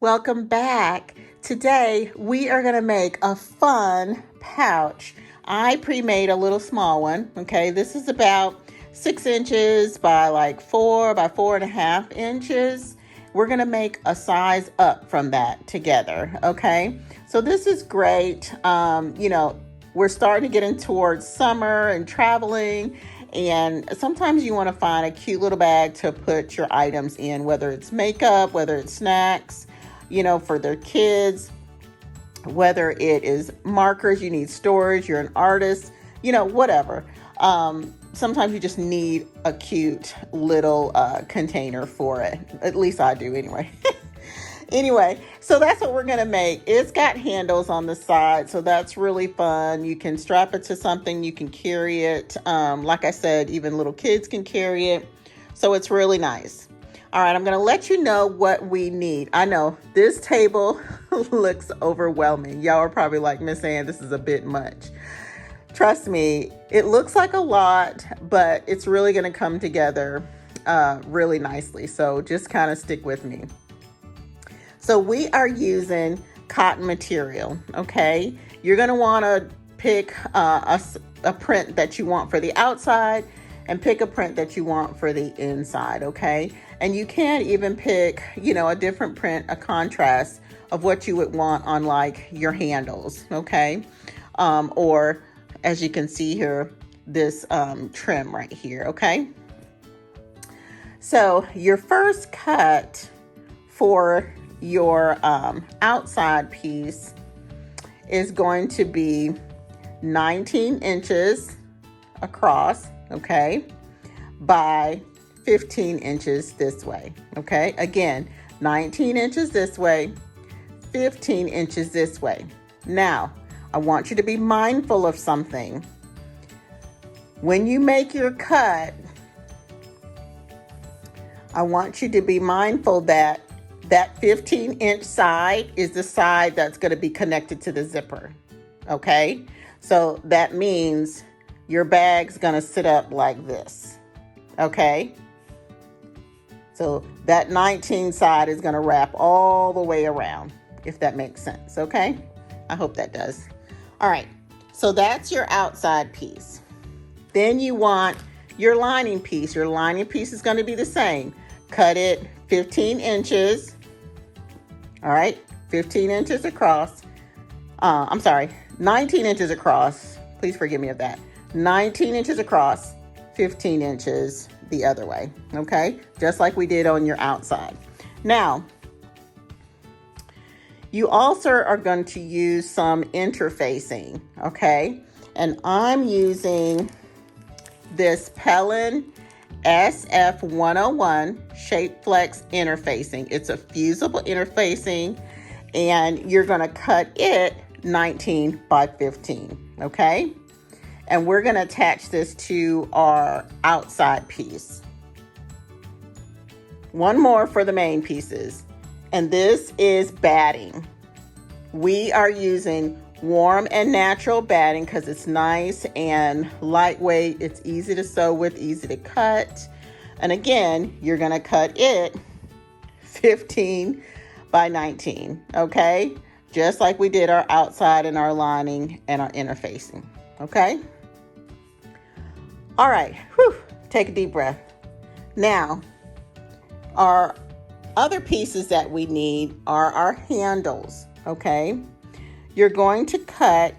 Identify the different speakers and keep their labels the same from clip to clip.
Speaker 1: Welcome back. Today we are going to make a fun pouch. I pre-made a little small one. Okay, this is about 6 inches by like 4 by 4.5 inches. We're going to make a size up from that together. Okay, so this is great. We're starting to get in towards summer and traveling. And sometimes you want to find a cute little bag to put your items in, whether it's makeup, whether it's snacks, for their kids, whether it is markers, you need storage, you're an artist, whatever. Sometimes you just need a cute little container for it. At least I do anyway. Anyway, so that's what we're going to make. It's got handles on the side, so that's really fun. You can strap it to something, you can carry it. Like I said, even little kids can carry it. So it's really nice. All right, I'm going to let you know what we need. I know this table looks overwhelming. Y'all are probably like, Miss Ann, this is a bit much. Trust me, it looks like a lot, but it's really going to come together really nicely. So just kind of stick with me. So we are using cotton material, okay? You're going to want to pick a print that you want for the outside and pick a print that you want for the inside, okay? And you can even pick, a different print, a contrast of what you would want on like your handles, okay? Or as you can see here, this trim right here, okay? So your first cut for your outside piece is going to be 19 inches across, okay, by 15 inches this way, okay? Again, 19 inches this way, 15 inches this way. Now, I want you to be mindful of something. When you make your cut, I want you to be mindful that 15-inch side is the side that's going to be connected to the zipper, okay? So that means your bag's going to sit up like this, okay? So that 19 side is going to wrap all the way around, if that makes sense, okay? I hope that does. All right, so that's your outside piece. Then you want your lining piece. Your lining piece is going to be the same. Cut it 15 inches. All right, 15 inches across. 19 inches across. Please forgive me of that. 19 inches across, 15 inches the other way, okay? Just like we did on your outside. Now, you also are going to use some interfacing, okay? And I'm using this Pellin SF101 Shape Flex interfacing. It's a fusible interfacing, and you're going to cut it 19 by 15, okay? And we're going to attach this to our outside piece. One more for the main pieces, and this is batting. We are using warm and natural batting because it's nice and lightweight. It's easy to sew with, easy to cut. And again, you're going to cut it 15 by 19, okay? Just like we did our outside and our lining and our interfacing, okay? All right, take a deep breath. Now, our other pieces that we need are our handles, okay? You're going to cut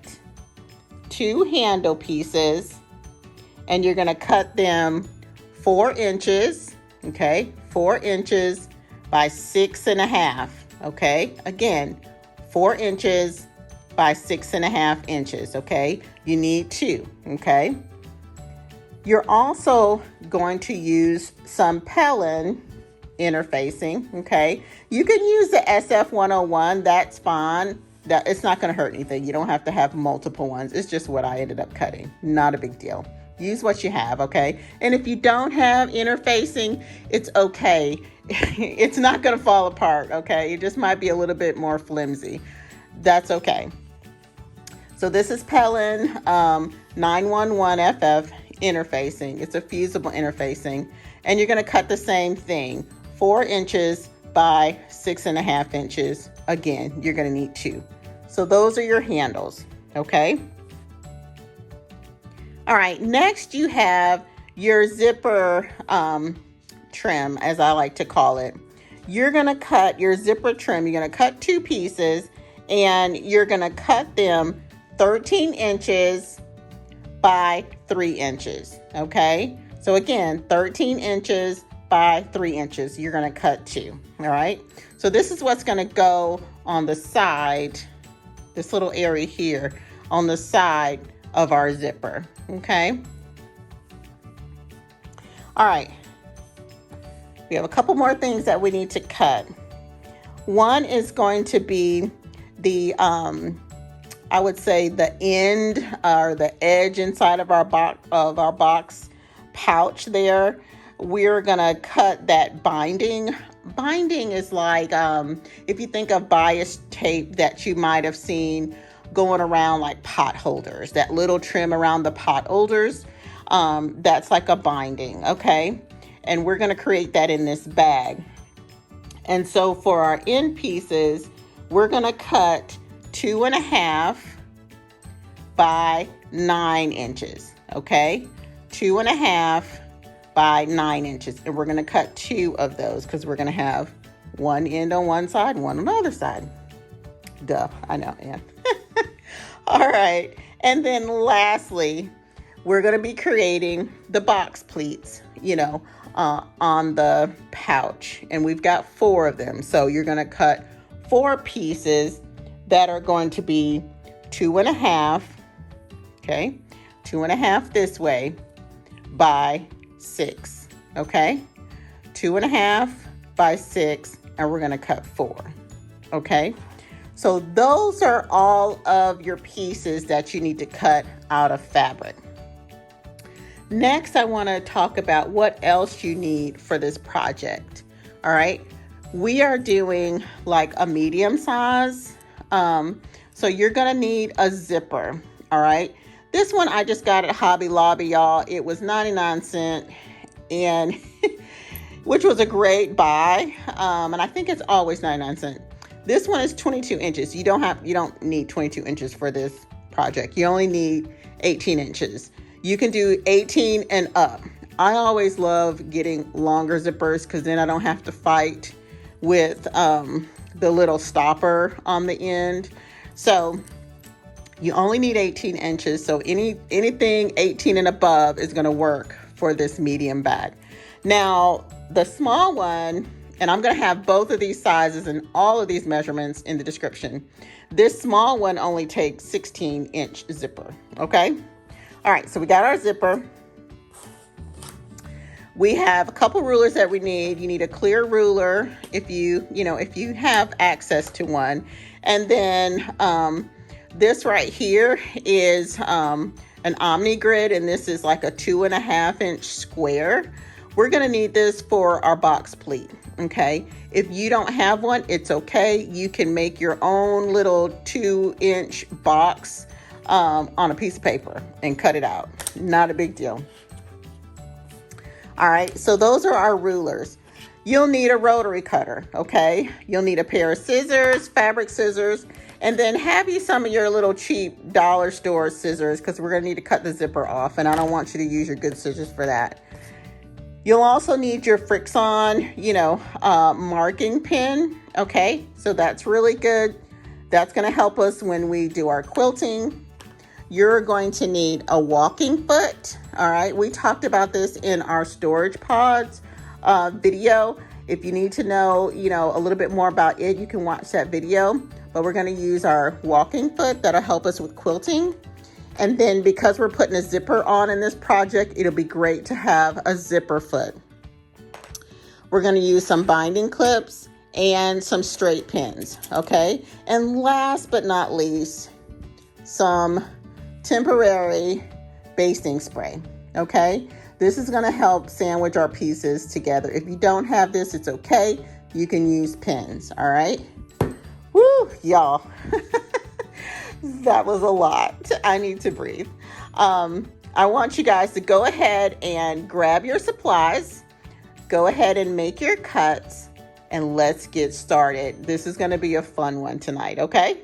Speaker 1: 2 handle pieces, and you're going to cut them 4 inches, okay? 4 inches by 6.5, okay? Again, 4 inches by 6.5 inches, okay? You need 2, okay? You're also going to use some Pellin interfacing, okay? You can use the SF101, that's fine. It's not going to hurt anything. You don't have to have multiple ones. It's just what I ended up cutting. Not a big deal. Use what you have, okay? And if you don't have interfacing, it's okay. It's not going to fall apart, okay? It just might be a little bit more flimsy. That's okay. So this is Pellin 911FF interfacing. It's a fusible interfacing. And you're going to cut the same thing, 4 inches by 6.5 inches. Again, you're going to need 2. So those are your handles, okay? All right, next you have your zipper trim, as I like to call it. You're going to cut your zipper trim. You're going to cut 2 pieces, and you're going to cut them 13 inches by 3 inches, okay? So again, 13 inches by 3 inches. You're going to cut 2, all right? So this is what's going to go on the side, this little area here on the side of our zipper, okay? All right. We have a couple more things that we need to cut. One is going to be the, I would say the end or the edge inside of our box pouch there. We're gonna cut that binding. Binding is like, if you think of bias tape that you might have seen going around like pot holders, that little trim around the pot holders, that's like a binding, okay? And we're gonna create that in this bag. And so for our end pieces, we're gonna cut 2.5 by 9 inches, okay? 2.5 by 9 inches. And we're gonna cut 2 of those because we're gonna have one end on one side, one on the other side. Duh, I know, Ann. All right, and then lastly, we're gonna be creating the box pleats, you know, on the pouch. And we've got 4 of them. So you're gonna cut 4 pieces that are going to be 2.5, okay? 2.5 this way by 6, okay? 2.5 by 6, and we're gonna cut 4, okay? So those are all of your pieces that you need to cut out of fabric. Next, I wanna talk about what else you need for this project, all right? We are doing like a medium size, so you're gonna need a zipper, all right? This one I just got at Hobby Lobby, y'all. It was 99¢, and which was a great buy, and I think it's always 99¢. This one is 22 inches. You don't need 22 inches for this project. You only need 18 inches. You can do 18 and up. I always love getting longer zippers because then I don't have to fight with the little stopper on the end. So you only need 18 inches. So anything 18 and above is going to work for this medium bag. Now, the small one, and I'm going to have both of these sizes and all of these measurements in the description. This small one only takes 16-inch zipper, okay? All right, so we got our zipper. We have a couple rulers that we need. You need a clear ruler if you have access to one. And then this right here is an omni grid, and this is like a 2.5-inch square. We're gonna need this for our box pleat, okay? If you don't have one, it's okay. You can make your own little 2-inch box on a piece of paper and cut it out. Not a big deal. All right, so those are our rulers. You'll need a rotary cutter, okay? You'll need a pair of scissors, fabric scissors, and then have you some of your little cheap dollar store scissors because we're gonna need to cut the zipper off, and I don't want you to use your good scissors for that. You'll also need your Frixion, marking pen, okay? So that's really good. That's gonna help us when we do our quilting. You're going to need a walking foot, all right? We talked about this in our storage pods video. If you need to know, a little bit more about it, you can watch that video. But we're gonna use our walking foot that'll help us with quilting. And then because we're putting a zipper on in this project, it'll be great to have a zipper foot. We're gonna use some binding clips and some straight pins, okay? And last but not least, some temporary basting spray, okay? This is gonna help sandwich our pieces together. If you don't have this, it's okay. You can use pins, all right? Woo, y'all. That was a lot. I need to breathe. I want you guys to go ahead and grab your supplies. Go ahead and make your cuts. and let's get started. This is going to be a fun one tonight, okay?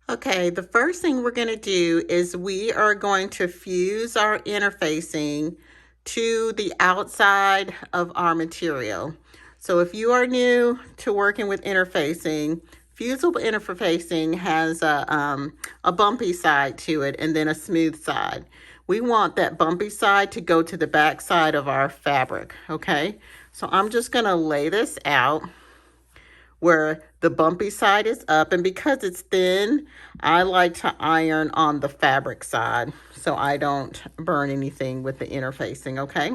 Speaker 1: Okay, the first thing we're going to do is we are going to fuse our interfacing to the outside of our material. So if you are new to working with interfacing, fusible interfacing has a bumpy side to it and then a smooth side. We want that bumpy side to go to the back side of our fabric, okay? So I'm just going to lay this out where the bumpy side is up, and because it's thin, I like to iron on the fabric side so I don't burn anything with the interfacing, okay?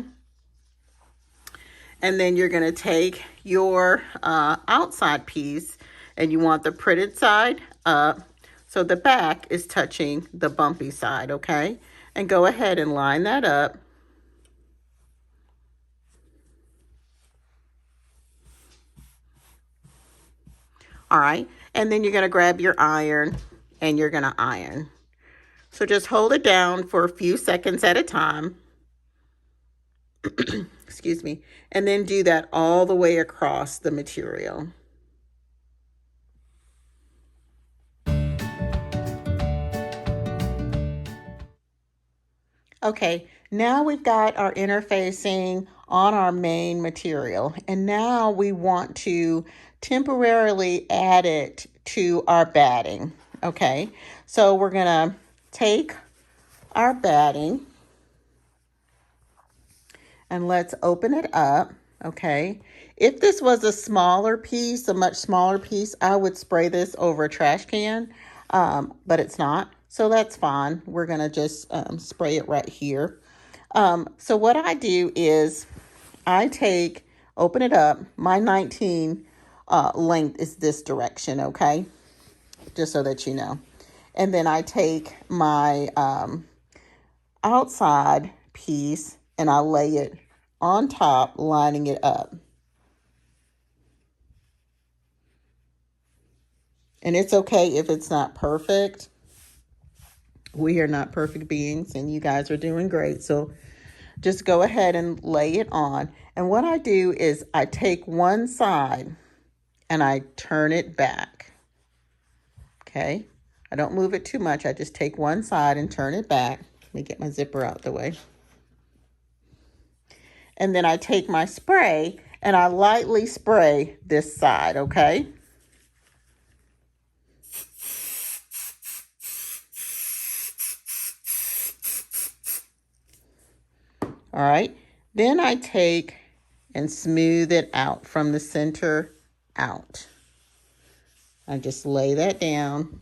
Speaker 1: And then you're gonna take your outside piece and you want the printed side up so the back is touching the bumpy side, okay? And go ahead and line that up. All right, and then you're gonna grab your iron and you're gonna iron. So just hold it down for a few seconds at a time. Excuse me. And then do that all the way across the material. Okay, now we've got our interfacing on our main material, and now we want to temporarily add it to our batting. Okay, so we're gonna take our batting and let's open it up. Okay, if this was a smaller piece, a much smaller piece, I would spray this over a trash can, but it's not, so that's fine. We're gonna just spray it right here. So what I do is I open it up. My 19 length is this direction, okay? Just so that you know. And then I take my outside piece and I lay it on top, lining it up. And it's okay if it's not perfect. We are not perfect beings, and you guys are doing great. So just go ahead and lay it on. And what I do is I take one side and I turn it back. Okay. I don't move it too much. I just take one side and turn it back. Let me get my zipper out the way. And then I take my spray and I lightly spray this side, okay? All right. Then I take and smooth it out from the center out. I just lay that down.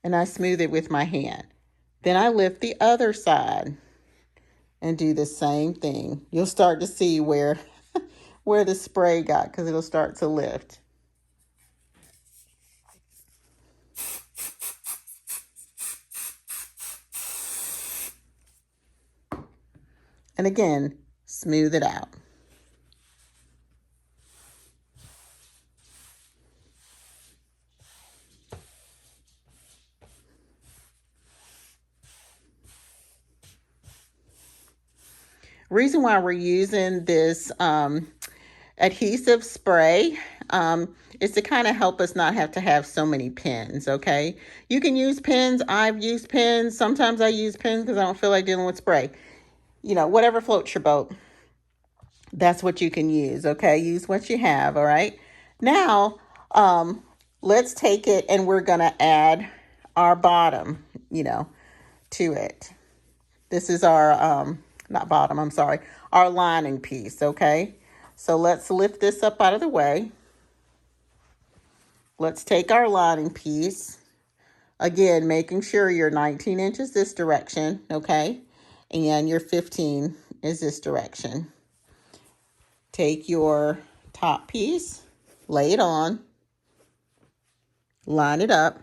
Speaker 1: And I smooth it with my hand. Then I lift the other side and do the same thing. You'll start to see where the spray got, because it'll start to lift. And again, smooth it out. Reason why we're using this adhesive spray is to kind of help us not have to have so many pins, okay? You can use pins. I've used pins. Sometimes I use pins because I don't feel like dealing with spray. You know, whatever floats your boat, that's what you can use, okay? Use what you have, all right? Now, let's take it and we're going to add our bottom, to it. This is our, not bottom, I'm sorry, our lining piece, okay? So let's lift this up out of the way. Let's take our lining piece. Again, making sure you're 19 inches this direction, okay? And your 15 is this direction. Take your top piece, lay it on, line it up.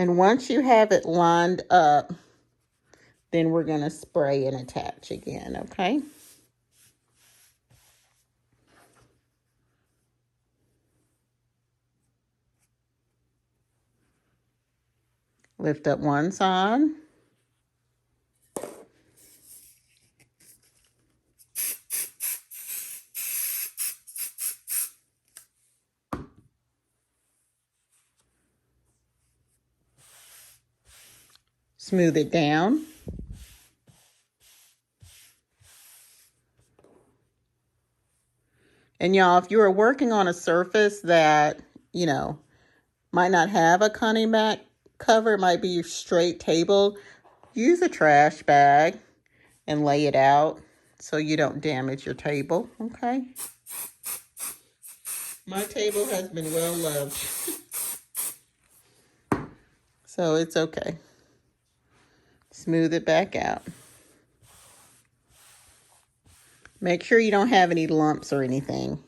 Speaker 1: And once you have it lined up, then we're going to spray and attach again, okay? Lift up one side. Smooth it down. And y'all, if you are working on a surface that, you know, might not have a cunning mat cover, it might be your straight table, use a trash bag and lay it out so you don't damage your table, okay? My table has been well loved, so it's okay. Smooth it back out. Make sure you don't have any lumps or anything.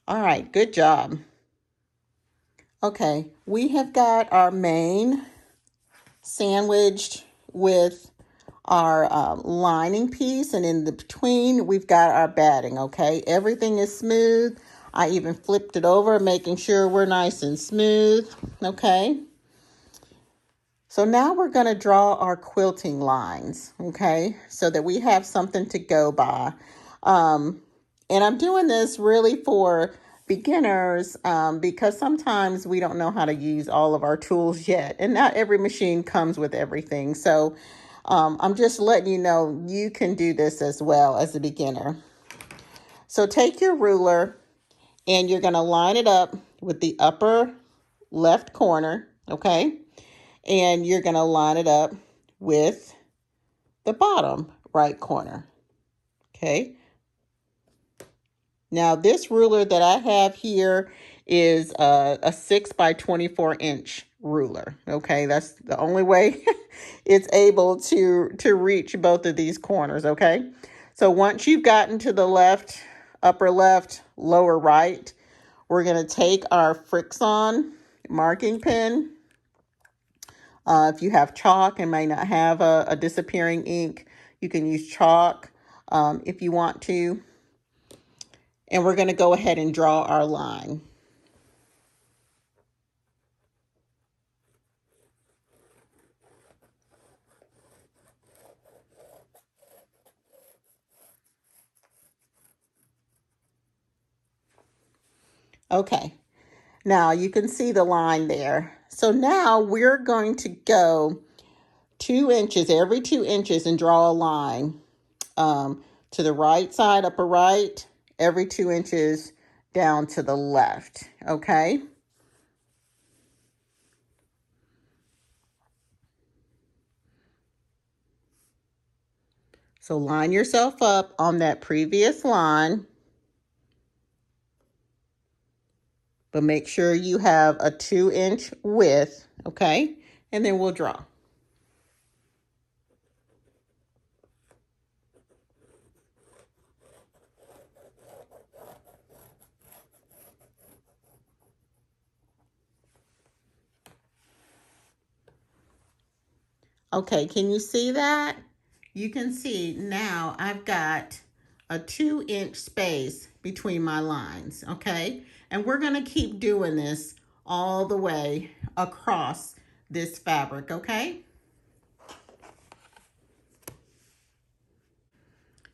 Speaker 1: All right, good job. Okay, we have got our main sandwiched with our lining piece, and in the between we've got our batting. Okay, everything is smooth. I even flipped it over, making sure we're nice and smooth. Okay, so now we're going to draw our quilting lines, okay, so that we have something to go by. And I'm doing this really for beginners because sometimes we don't know how to use all of our tools yet, and not every machine comes with everything. So I'm just letting you know you can do this as well as a beginner. So take your ruler and you're going to line it up with the upper left corner, okay? And you're going to line it up with the bottom right corner, okay? Now, this ruler that I have here is a 6 by 24 inch ruler, okay? That's the only way it's able to reach both of these corners, okay? So once you've gotten to the left, upper left, lower right, we're going to take our Frixion marking pen. If you have chalk and may not have a disappearing ink, you can use chalk if you want to. And we're going to go ahead and draw our line. Okay, now you can see the line there. So now we're going to go 2 inches, every 2 inches, and draw a line to the right side, upper right, every 2 inches down to the left, okay? So line yourself up on that previous line, but make sure you have a 2-inch width, okay? And then we'll draw. Okay, can you see that? You can see now I've got a 2-inch space between my lines, okay? And we're gonna keep doing this all the way across this fabric, okay?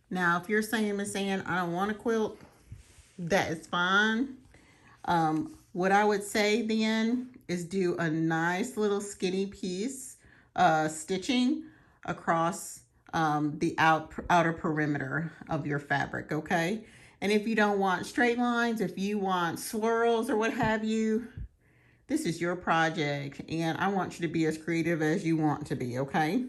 Speaker 1: Now, if you're saying, Miss Ann, I don't want to quilt, that is fine. What I would say then is do a nice little skinny piece stitching across the outer perimeter of your fabric, okay? And if you don't want straight lines, if you want swirls or what have you, this is your project, and I want you to be as creative as you want to be, okay?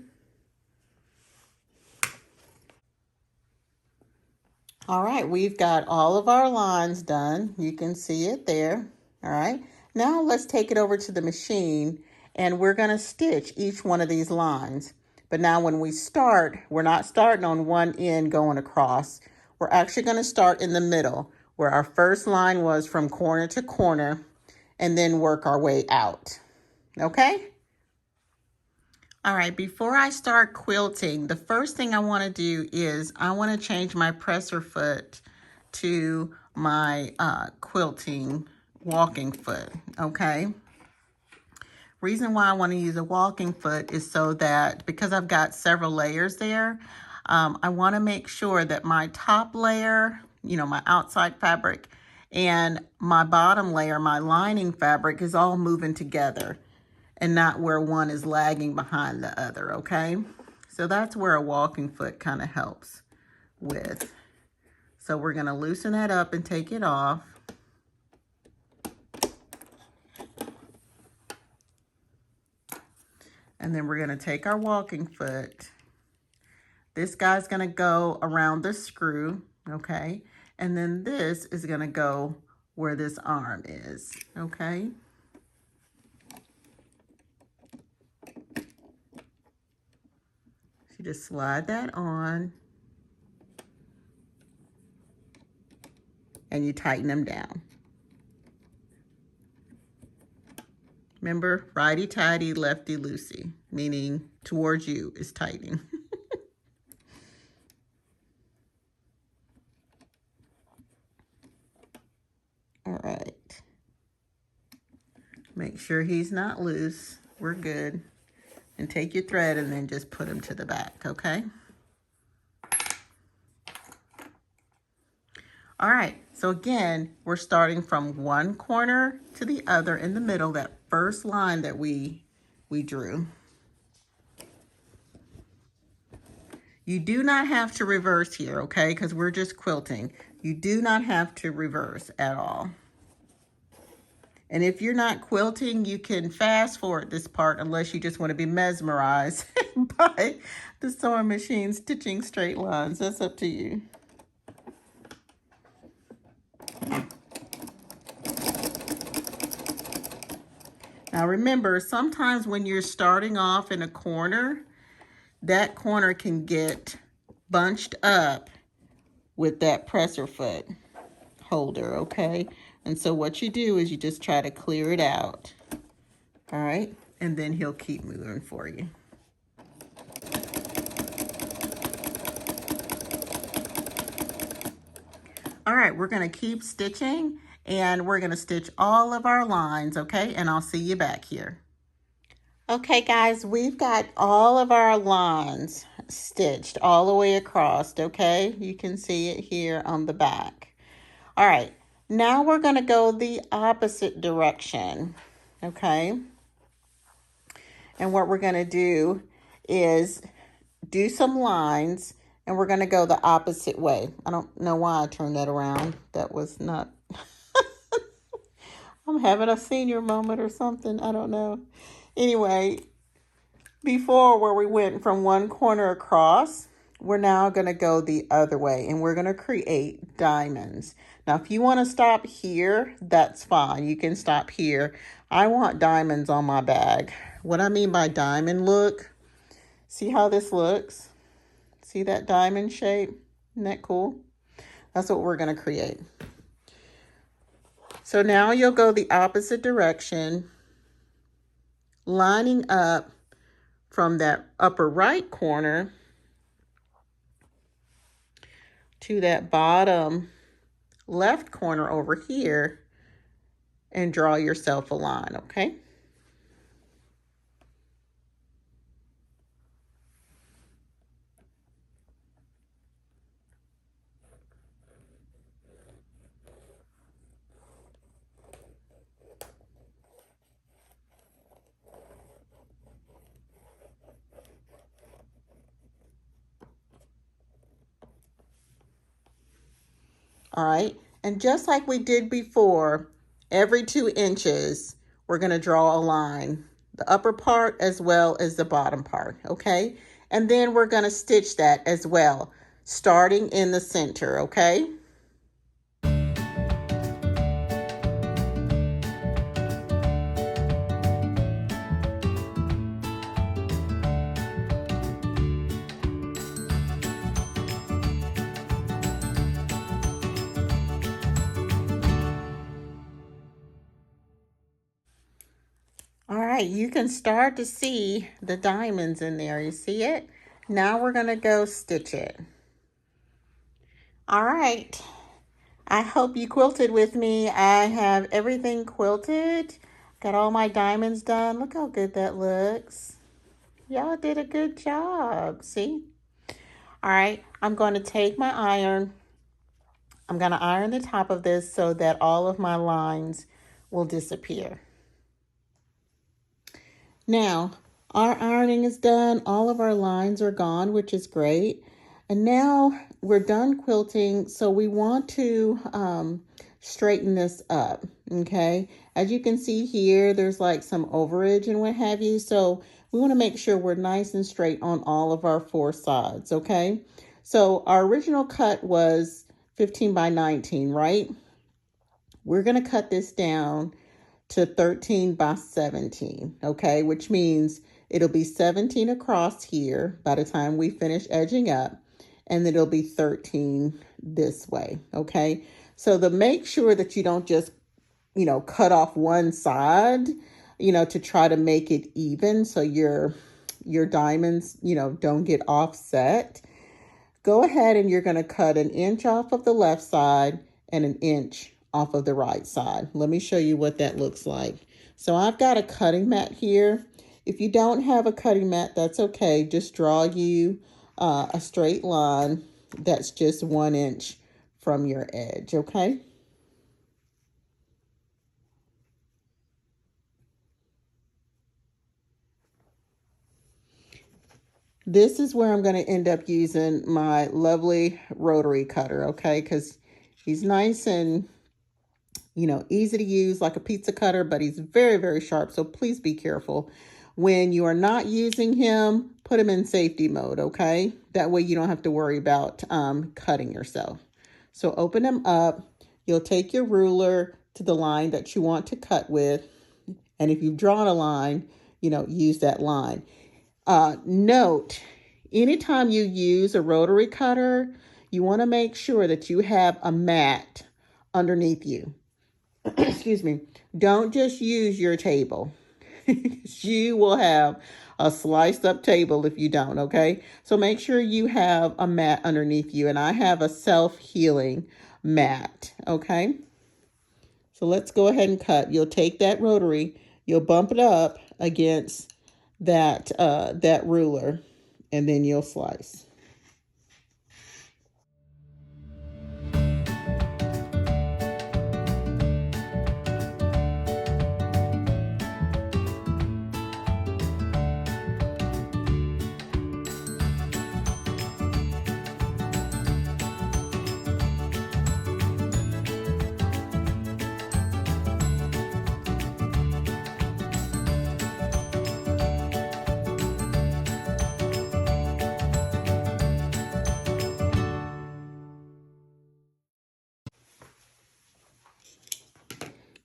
Speaker 1: All right, we've got all of our lines done. You can see it there. All right, now let's take it over to the machine and we're gonna stitch each one of these lines. But now when we start, we're not starting on one end going across. we're actually going to start in the middle where our first line was from corner to corner and then work our way out. Okay? All right, before I start quilting, the first thing I want to do is I want to change my presser foot to my quilting walking foot, okay? Reason why I want to use a walking foot is so that, because I've got several layers there, I want to make sure that my top layer, you know, my outside fabric, and my bottom layer, my lining fabric, is all moving together and not where one is lagging behind the other, okay? So that's where a walking foot kind of helps with. So we're going to loosen that up and take it off. And then we're going to take our walking foot. This guy's going to go around the screw, okay? And then this is going to go where this arm is, okay? So you just slide that on. And you tighten them down. Remember, righty-tighty, lefty-loosey, meaning towards you is tightening. All right. Make sure he's not loose. We're good. And take your thread and then just put him to the back, okay? All right, so again, we're starting from one corner to the other in the middle, that first line that we drew. You do not have to reverse here, okay? Because we're just quilting. You do not have to reverse at all. And if you're not quilting, you can fast forward this part unless you just want to be mesmerized by the sewing machine stitching straight lines. That's up to you. Now remember, sometimes when you're starting off in a corner, that corner can get bunched up with that presser foot holder, okay? And so what you do is you just try to clear it out, all right? And then he'll keep moving for you. All right, we're gonna keep stitching and we're gonna stitch all of our lines, okay? And I'll see you back here. Okay, guys, we've got all of our lines stitched all the way across, okay? You can see it here on the back. All right, now we're gonna go the opposite direction, okay? And what we're gonna do is do some lines and we're gonna go the opposite way. I don't know why I turned that around. That was not, I'm having a senior moment or something, I don't know. Anyway, before where we went from one corner across, we're now gonna go the other way and we're gonna create diamonds. Now, if you wanna stop here, that's fine, you can stop here. I want diamonds on my bag. What I mean by diamond look, see how this looks? See that diamond shape? Isn't that cool? That's what we're gonna create. So now you'll go the opposite direction, lining up from that upper right corner to that bottom left corner over here and draw yourself a line, okay? All right, and just like we did before, every 2 inches, we're gonna draw a line, the upper part as well as the bottom part, okay? And then we're gonna stitch that as well, starting in the center, okay? All right, you can start to see the diamonds in there. You see it? Now we're gonna go stitch it. All right, I hope you quilted with me. I have everything quilted. Got all my diamonds done. Look how good that looks. Y'all did a good job, see? All right, I'm going to take my iron. I'm going to iron the top of this so that all of my lines will disappear. Now, our ironing is done. All of our lines are gone, which is great. And now we're done quilting, so we want to straighten this up, okay? As you can see here, there's like some overage and what have you, so we want to make sure we're nice and straight on all of our four sides, okay? So our original cut was 15 by 19, right? We're going to cut this down to 13 by 17, okay? Which means it'll be 17 across here by the time we finish edging up, and then it'll be 13 this way, okay? So make sure that you don't just, cut off one side, to try to make it even so your diamonds, don't get offset. Go ahead and you're going to cut an inch off of the left side and an inch off of the right side. Let me show you what that looks like. So I've got a cutting mat here. If you don't have a cutting mat, that's okay. Just draw you a straight line that's just 1 inch from your edge, okay? This is where I'm going to end up using my lovely rotary cutter, okay? Because he's nice and easy to use like a pizza cutter, but he's very, very sharp. So please be careful. When you are not using him, put him in safety mode, okay? That way you don't have to worry about cutting yourself. So open him up. You'll take your ruler to the line that you want to cut with. And if you've drawn a line, use that line. Note, anytime you use a rotary cutter, you want to make sure that you have a mat underneath you. Excuse me. Don't just use your table. You will have a sliced up table if you don't, okay? So make sure you have a mat underneath you, and I have a self-healing mat, okay? So let's go ahead and cut. You'll take that rotary, you'll bump it up against that ruler, and then you'll slice.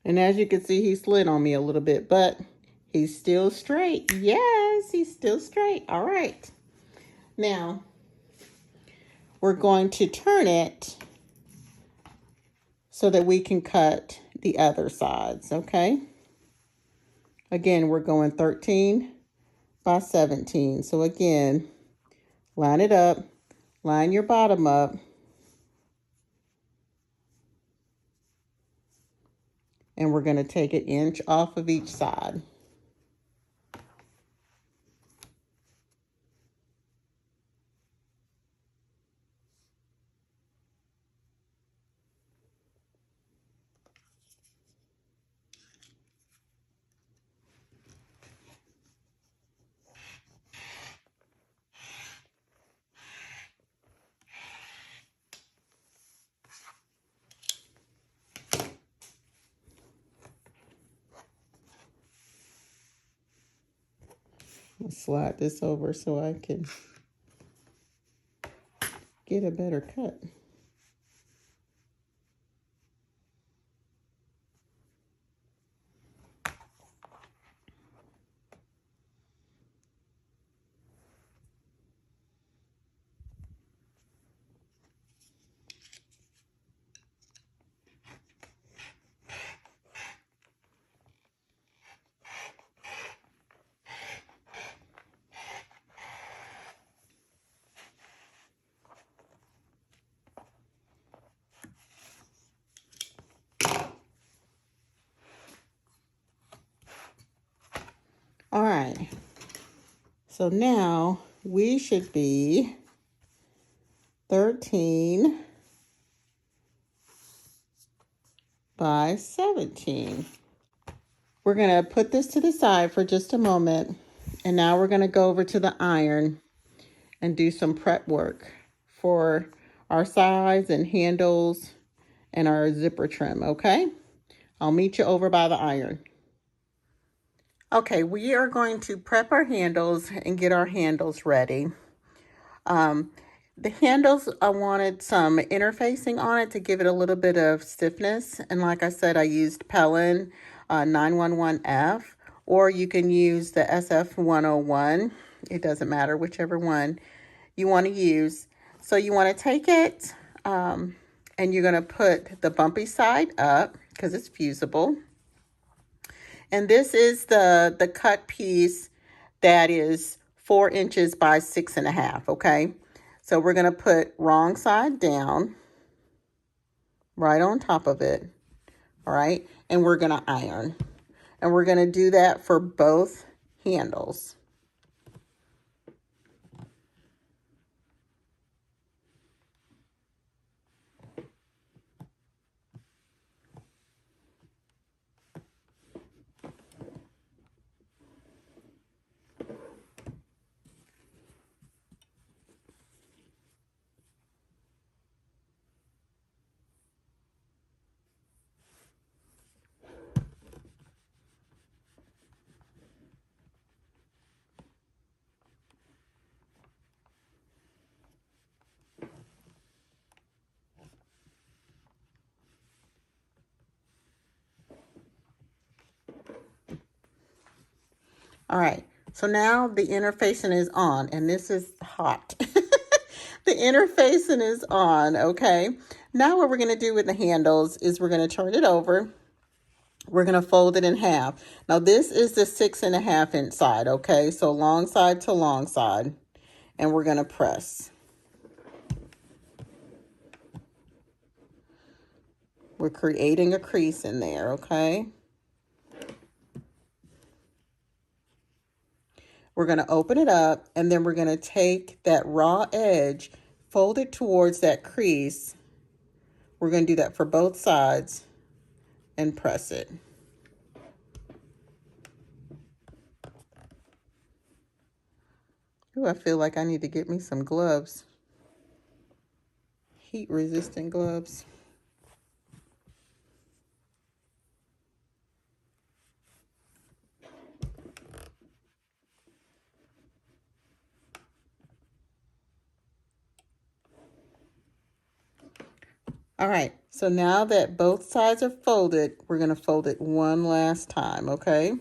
Speaker 1: And as you can see, he slid on me a little bit, but he's still straight. Yes, he's still straight. All right. Now, we're going to turn it so that we can cut the other sides, okay? Again, we're going 13 by 17. So again, line it up, line your bottom up, and we're going to take an inch off of each side. I'll slide this over so I can get a better cut. So now we should be 13 by 17. We're going to put this to the side for just a moment. And now we're going to go over to the iron and do some prep work for our sides and handles and our zipper trim, okay? I'll meet you over by the iron. Okay, we are going to prep our handles and get our handles ready. The handles, I wanted some interfacing on it to give it a little bit of stiffness. And like I said, I used Pellin 911F, or you can use the SF101. It doesn't matter, whichever one you want to use. So you want to take it and you're going to put the bumpy side up because it's fusible. And this is the cut piece that is 4 inches by 6.5, okay? So we're going to put wrong side down right on top of it, all right? And we're going to iron. And we're going to do that for both handles. All right, so now the interfacing is on, and this is hot. The interfacing is on, okay? Now what we're going to do with the handles is we're going to turn it over. We're going to fold it in half. Now this is the 6.5 inch side, okay? So long side to long side, and we're going to press. We're creating a crease in there, okay? We're going to open it up, and then we're going to take that raw edge, fold it towards that crease. We're going to do that for both sides and press it. Ooh, I feel like I need to get me some gloves. Heat-resistant gloves. All right, so now that both sides are folded, we're going to fold it one last time, okay?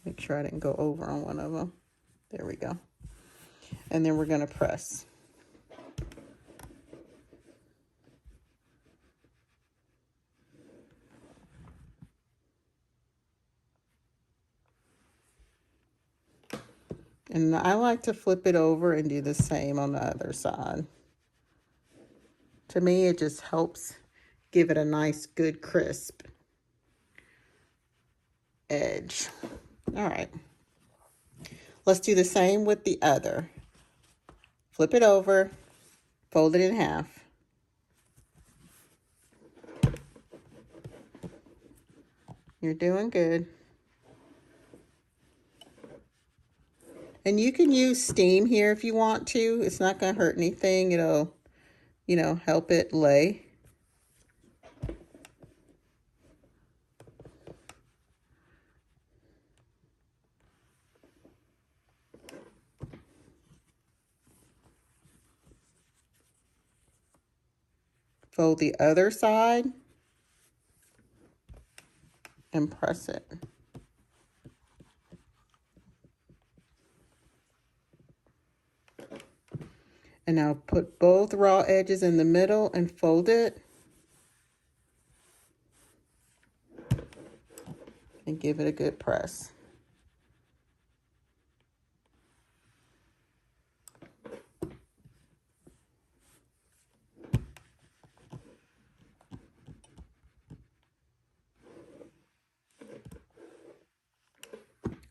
Speaker 1: Make sure I didn't go over on one of them. There we go. And then we're going to press. And I like to flip it over and do the same on the other side. To me, it just helps give it a nice, good, crisp edge. All right. Let's do the same with the other. Flip it over, fold it in half. You're doing good. And you can use steam here if you want to. It's not going to hurt anything. It'll, you know, help it lay. Fold the other side and press it. And now put both raw edges in the middle and fold it. And give it a good press.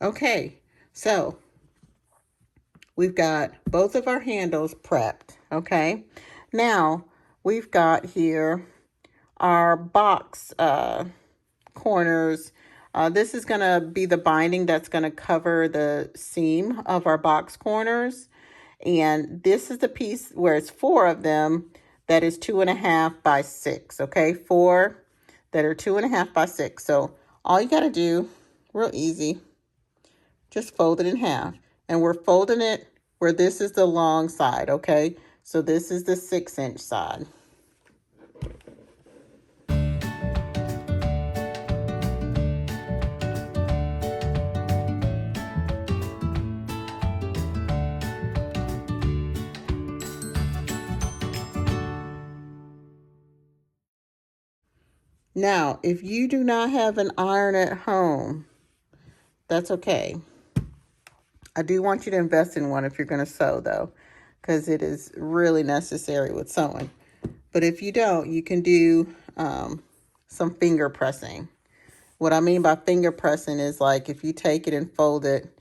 Speaker 1: Okay, so we've got both of our handles prepped, okay? Now, we've got here our box corners. This is gonna be the binding that's gonna cover the seam of our box corners. And this is the piece where it's 4 of them that is 2.5 by 6, okay? 4 that are 2.5 by 6. So all you gotta do, real easy, just fold it in half. And we're folding it where this is the long side, okay? So this is the 6-inch side. Now, if you do not have an iron at home, that's okay. I do want you to invest in one if you're going to sew, though, because it is really necessary with sewing. But if you don't, you can do some finger pressing. What I mean by finger pressing is like if you take it and fold it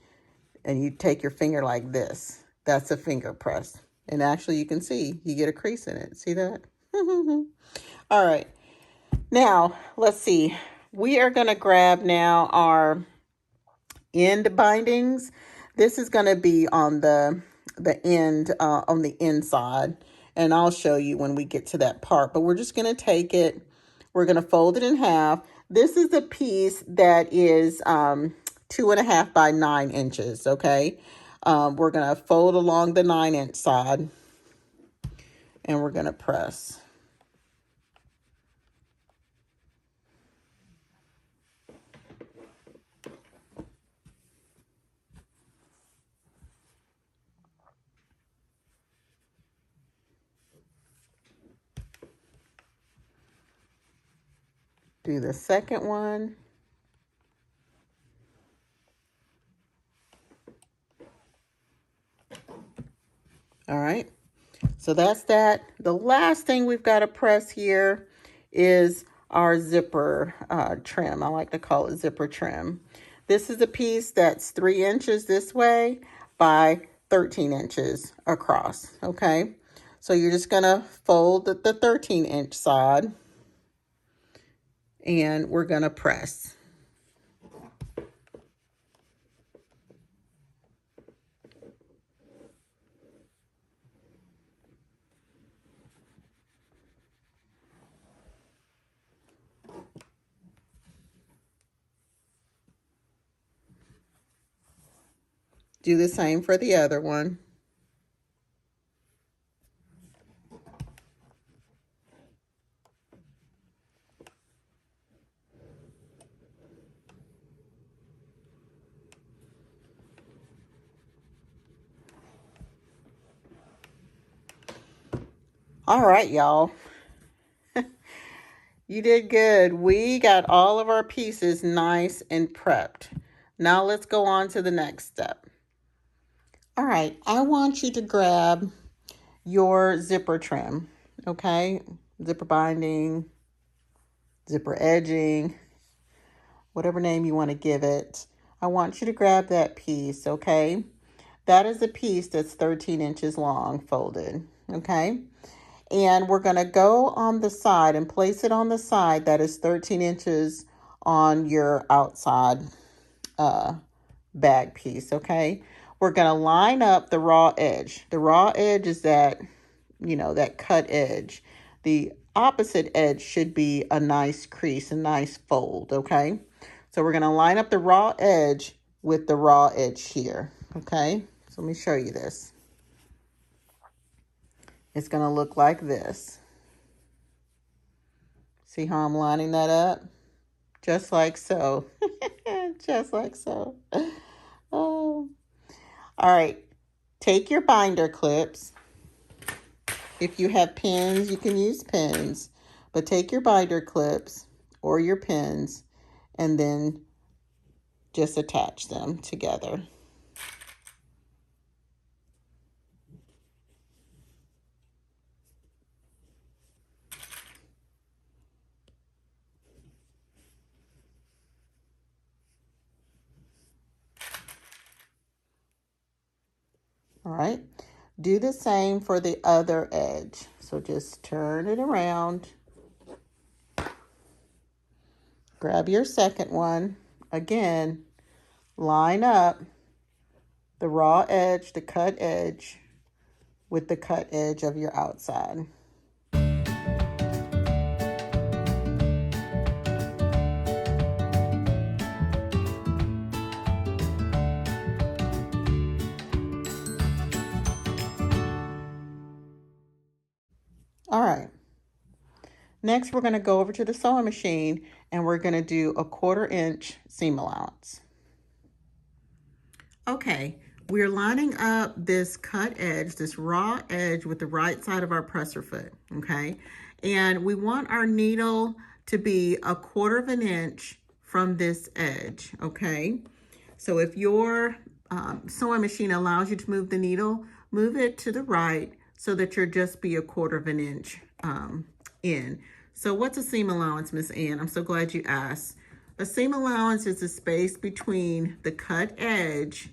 Speaker 1: and you take your finger like this, that's a finger press. And actually you can see, you get a crease in it. See that? All right. Now, let's see. We are going to grab now our end bindings. This is going to be on the end, on the inside. And I'll show you when we get to that part. But we're just going to take it. We're going to fold it in half. This is a piece that is 2.5 by 9 inches, okay? We're going to fold along the 9-inch side. And we're going to press. Do the second one. All right. So that's that. The last thing we've got to press here is our zipper trim. I like to call it zipper trim. This is a piece that's 3 inches this way by 13 inches across, okay? So you're just going to fold the 13-inch side and we're going to press. Do the same for the other one. All right, y'all. You did good. We got all of our pieces nice and prepped. Now let's go on to the next step. All right, I want you to grab your zipper trim, okay? Zipper binding, zipper edging, whatever name you want to give it. I want you to grab that piece, okay? That is a piece that's 13 inches long folded, okay? And we're going to go on the side and place it on the side that is 13 inches on your outside bag piece, okay? We're going to line up the raw edge. The raw edge is that, you know, that cut edge. The opposite edge should be a nice crease, a nice fold, okay? So we're going to line up the raw edge with the raw edge here, okay? So let me show you this. It's going to look like this. See how I'm lining that up? Just like so. Just like so. Oh. All right. Take your binder clips. If you have pins, you can use pins. But take your binder clips or your pins and then just attach them together. right, do the same for the other edge. So just turn it around, grab your second one. Again, line up the raw edge, the cut edge, with the cut edge of your outside. All right. Next, we're going to go over to the sewing machine and we're going to do a 1/4 inch seam allowance. Okay, we're lining up this cut edge, this raw edge with the right side of our presser foot, okay? And we want our needle to be 1/4 inch from this edge, okay? So if your sewing machine allows you to move the needle, move it to the right so that you'll just be 1/4 inch in. So what's a seam allowance, Miss Ann? I'm so glad you asked. A seam allowance is the space between the cut edge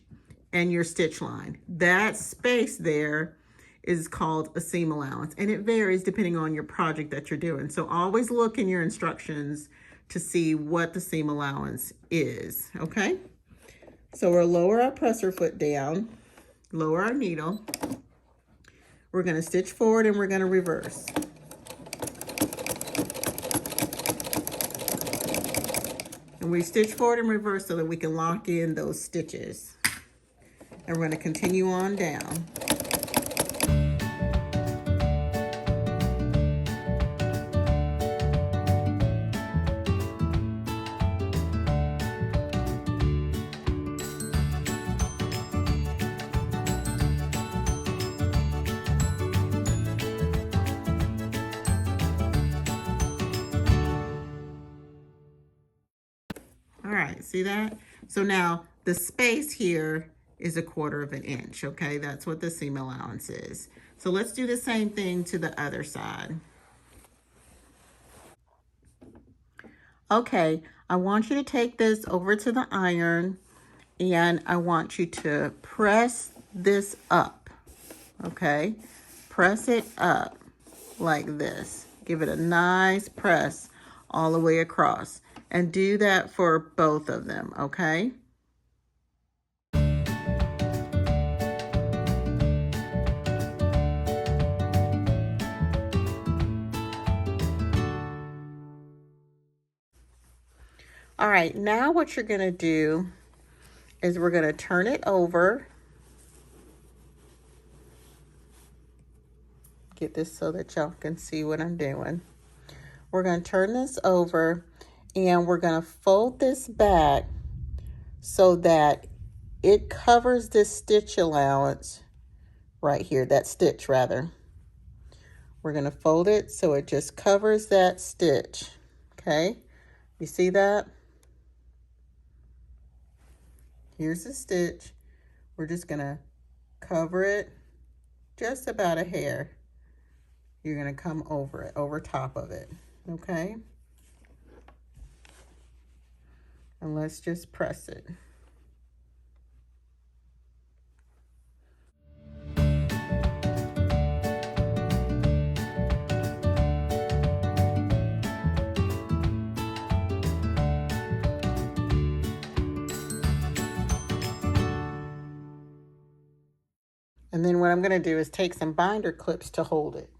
Speaker 1: and your stitch line. That space there is called a seam allowance, and it varies depending on your project that you're doing. So always look in your instructions to see what the seam allowance is, okay? So we'll lower our presser foot down, lower our needle. We're gonna stitch forward and we're gonna reverse. And we stitch forward and reverse so that we can lock in those stitches. And we're going to continue on down. All right, see that? So now the space here is 1/4 inch, okay? That's what the seam allowance is. So let's do the same thing to the other side. Okay, I want you to take this over to the iron and I want you to press this up, okay? Press it up like this. Give it a nice press all the way across. And do that for both of them, okay? All right, now what you're gonna do is we're gonna turn it over. Get this so that y'all can see what I'm doing. We're gonna turn this over and we're gonna fold this back so that it covers this stitch allowance right here, that stitch rather. We're gonna fold it so it just covers that stitch, okay? You see that? Here's the stitch. We're just gonna cover it just about a hair. You're gonna come over it, over top of it, okay? And let's just press it. And then what I'm gonna do is take some binder clips to hold it.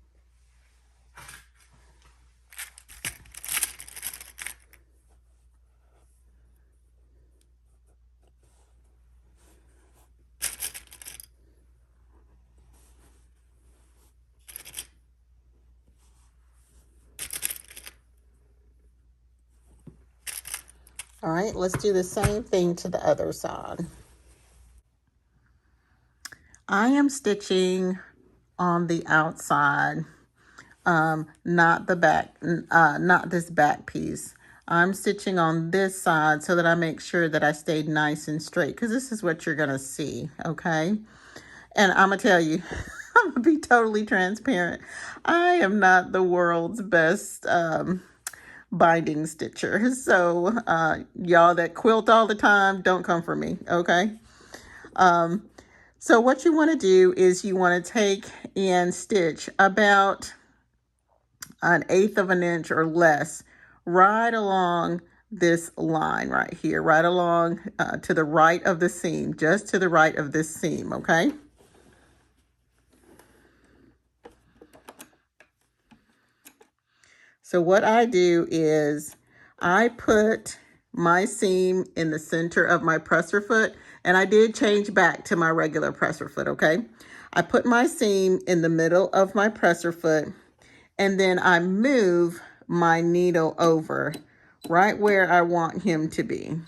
Speaker 1: All right, let's do the same thing to the other side. I am stitching on the outside, not the back, not this back piece. I'm stitching on this side so that I make sure that I stay nice and straight, because this is what you're gonna see, okay? And I'm gonna tell you, I'm gonna be totally transparent. I am not the world's best binding stitcher. So y'all that quilt all the time, don't come for me, okay? So what you want to do is you want to take and stitch about 1/8 of an inch or less right along this line right here, right along to the right of the seam, just to the right of this seam, okay? So what I do is I put my seam in the center of my presser foot, and I did change back to my regular presser foot, okay? I put my seam in the middle of my presser foot, and then I move my needle over right where I want him to be.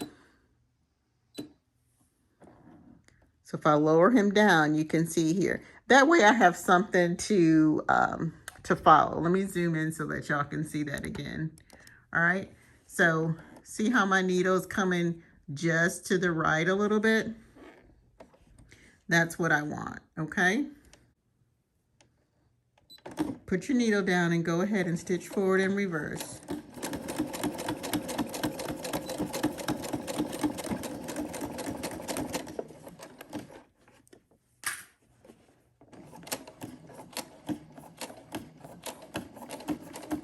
Speaker 1: So if I lower him down, you can see here. That way I have something to follow. Let me zoom in so that y'all can see that again. All right, so see how my needle's coming just to the right a little bit? That's what I want, okay? Put your needle down and go ahead and stitch forward and reverse.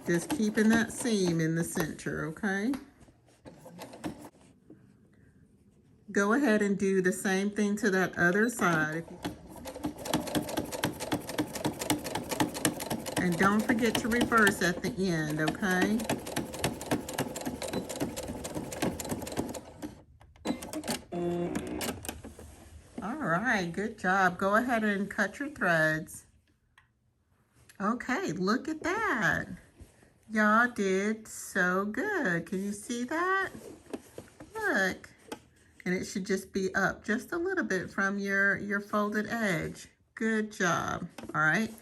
Speaker 1: Just keeping that seam in the center, okay? Go ahead and do the same thing to that other side. And don't forget to reverse at the end, okay? All right, good job. Go ahead and cut your threads. Okay, look at that. Y'all did so good. Can you see that? Look. And it should just be up just a little bit from your folded edge. Good job. All right.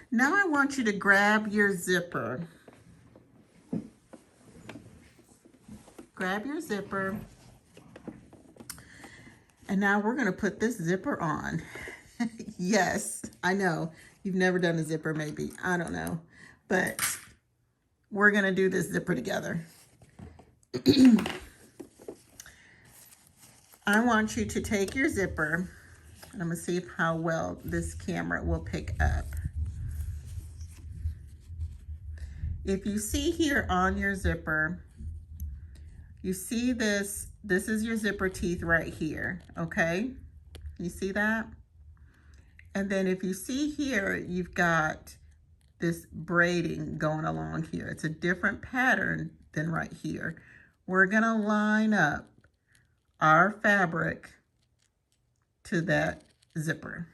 Speaker 1: Now I want you to grab your zipper. Grab your zipper. And now we're going to put this zipper on. Yes, I know. You've never done a zipper maybe. I don't know. But we're going to do this zipper together. I want you to take your zipper. And I'm going to see how well this camera will pick up. If you see here on your zipper, you see this is your zipper teeth right here, okay? You see that? And then if you see here, you've got this braiding going along here. It's a different pattern than right here. We're gonna line up our fabric to that zipper.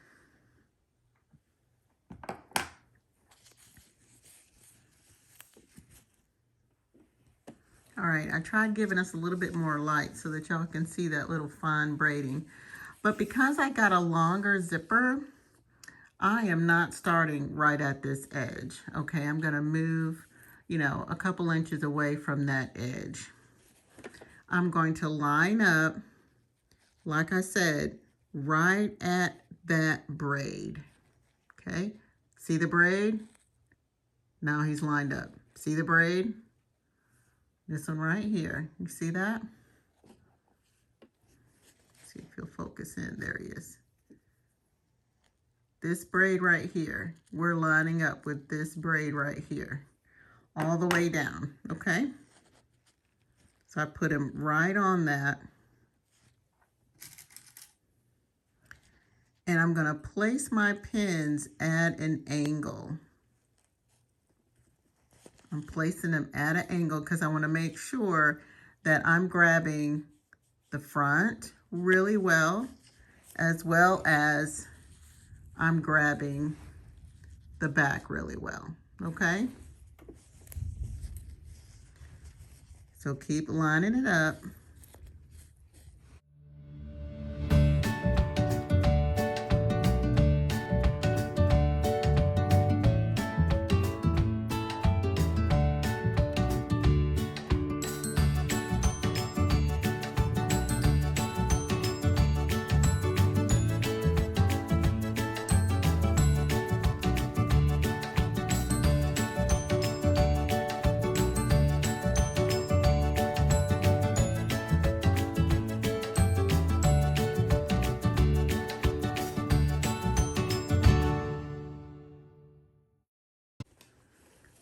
Speaker 1: All right, I tried giving us a little bit more light so that y'all can see that little fine braiding. But because I got a longer zipper, I am not starting right at this edge, okay? I'm gonna move, you know, a couple inches away from that edge. I'm going to line up, like I said, right at that braid, okay? See the braid? Now he's lined up. See the braid? This one right here. You see that? See if he'll focus in. There he is. This braid right here, we're lining up with this braid right here, all the way down, okay? So I put him right on that. And I'm gonna place my pins at an angle. I'm placing them at an angle because I want to make sure that I'm grabbing the front really well as I'm grabbing the back really well, okay? So keep lining it up.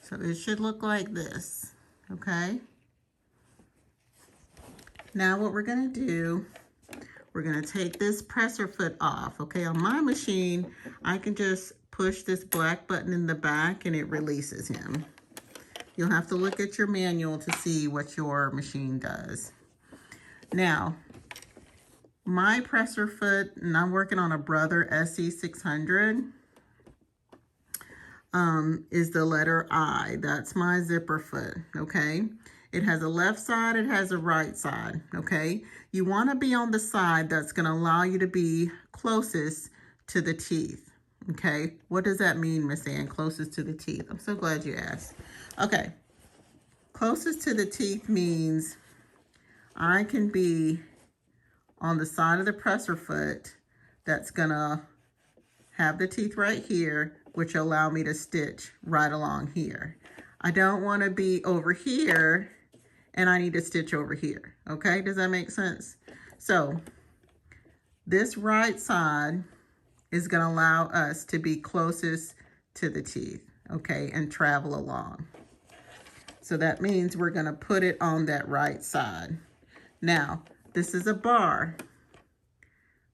Speaker 1: So it should look like this, okay? Now what we're gonna do, we're gonna take this presser foot off, okay? On my machine, I can just push this black button in the back and it releases him. You'll have to look at your manual to see what your machine does. Now, my presser foot, and I'm working on a Brother SE600, is the letter I. That's my zipper foot, okay? It has a left side, it has a right side, okay? You want to be on the side that's going to allow you to be closest to the teeth, okay? What does that mean, Miss Ann, closest to the teeth? I'm so glad you asked. Okay, closest to the teeth means I can be on the side of the presser foot that's going to have the teeth right here, which allow me to stitch right along here. I don't want to be over here and I need to stitch over here. Okay, does that make sense? So this right side is going to allow us to be closest to the teeth, okay, and travel along. So that means we're going to put it on that right side. Now, this is a bar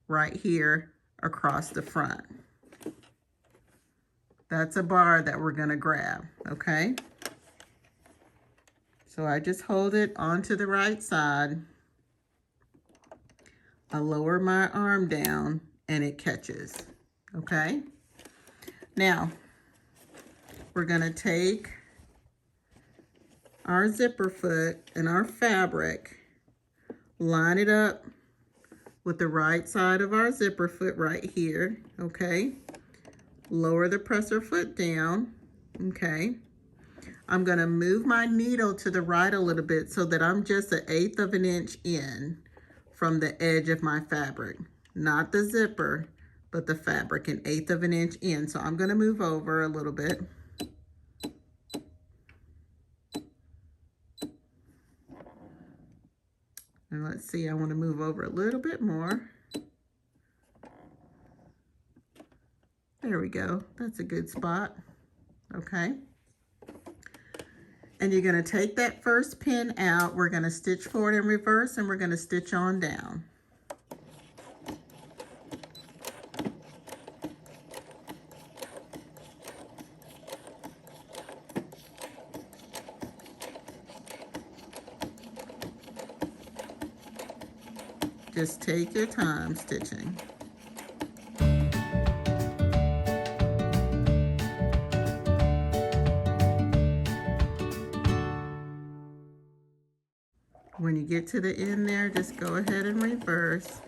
Speaker 1: right here across the front. That's a bar that we're gonna grab, okay? So I just hold it onto the right side. I lower my arm down and it catches, okay? Now, we're gonna take our zipper foot and our fabric, line it up with the right side of our zipper foot right here, okay? Lower the presser foot down, okay? I'm gonna move my needle to the right a little bit so that I'm just 1/8 of an inch in from the edge of my fabric. Not the zipper, but the fabric, 1/8 of an inch in. So I'm gonna move over a little bit. And let's see, I wanna move over a little bit more. There we go, that's a good spot, okay? And you're gonna take that first pin out, we're gonna stitch forward and reverse, and we're gonna stitch on down. Just take your time stitching. When you get to the end there, just go ahead and reverse.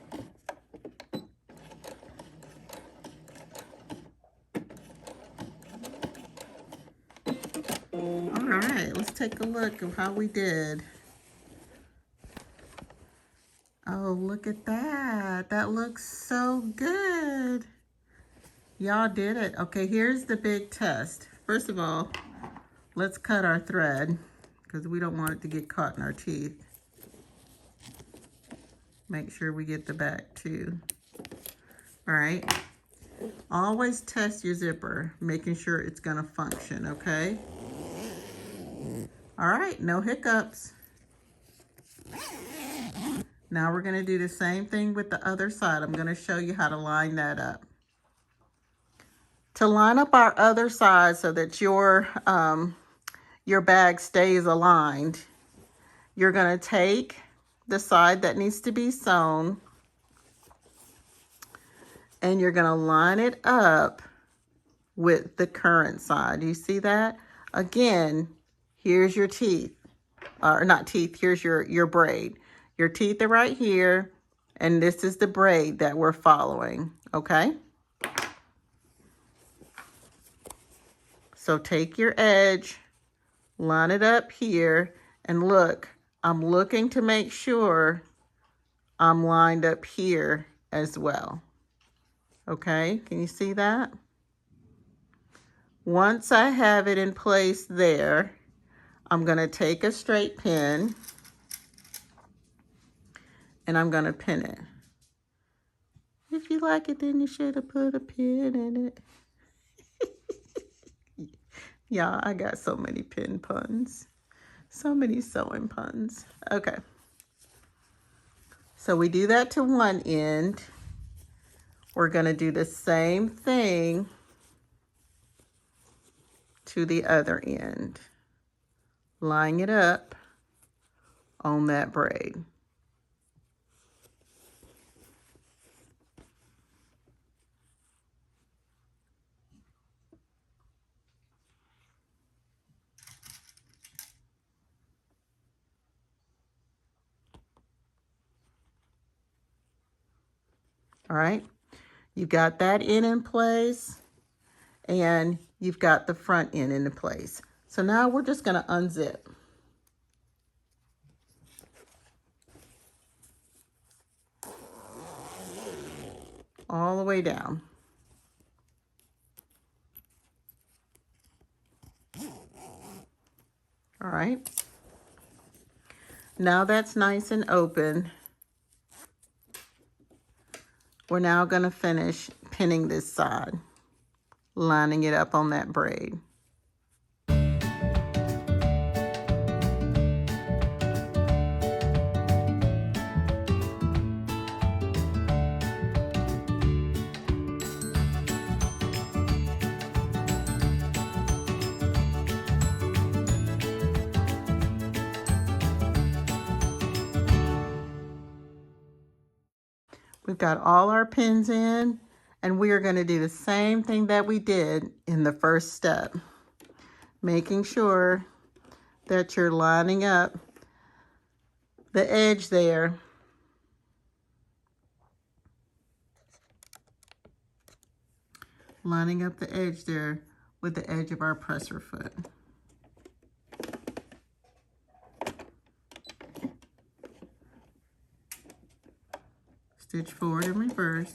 Speaker 1: All right, let's take a look at how we did. Oh, look at that. That looks so good. Y'all did it. Okay, here's the big test. First of all, let's cut our thread because we don't want it to get caught in our teeth. Make sure we get the back too. All right. Always test your zipper, making sure it's gonna function, okay? All right, no hiccups. Now we're gonna do the same thing with the other side. I'm gonna show you how to line that up. To line up our other side so that your bag stays aligned, you're gonna take the side that needs to be sewn and you're gonna line it up with the current side. You see that? Again, here's your teeth, or not teeth, here's your braid. Your teeth are right here, and this is the braid that we're following, okay? So take your edge, line it up here, and look, I'm looking to make sure I'm lined up here as well. Okay, can you see that? Once I have it in place there, I'm gonna take a straight pin and I'm gonna pin it. If you like it, then you should have put a pin in it. Yeah, I got so many pin puns. So many sewing puns. Okay. So we do that to one end. We're going to do the same thing to the other end. Line it up on that braid. All right, you've got that end in place and you've got the front end in place. So now we're just going to unzip. All the way down. All right. Now that's nice and open. We're now going to finish pinning this side, lining it up on that braid. We've got all our pins in, and we are going to do the same thing that we did in the first step, making sure that you're lining up the edge there. Lining up the edge there with the edge of our presser foot. Stitch forward and reverse.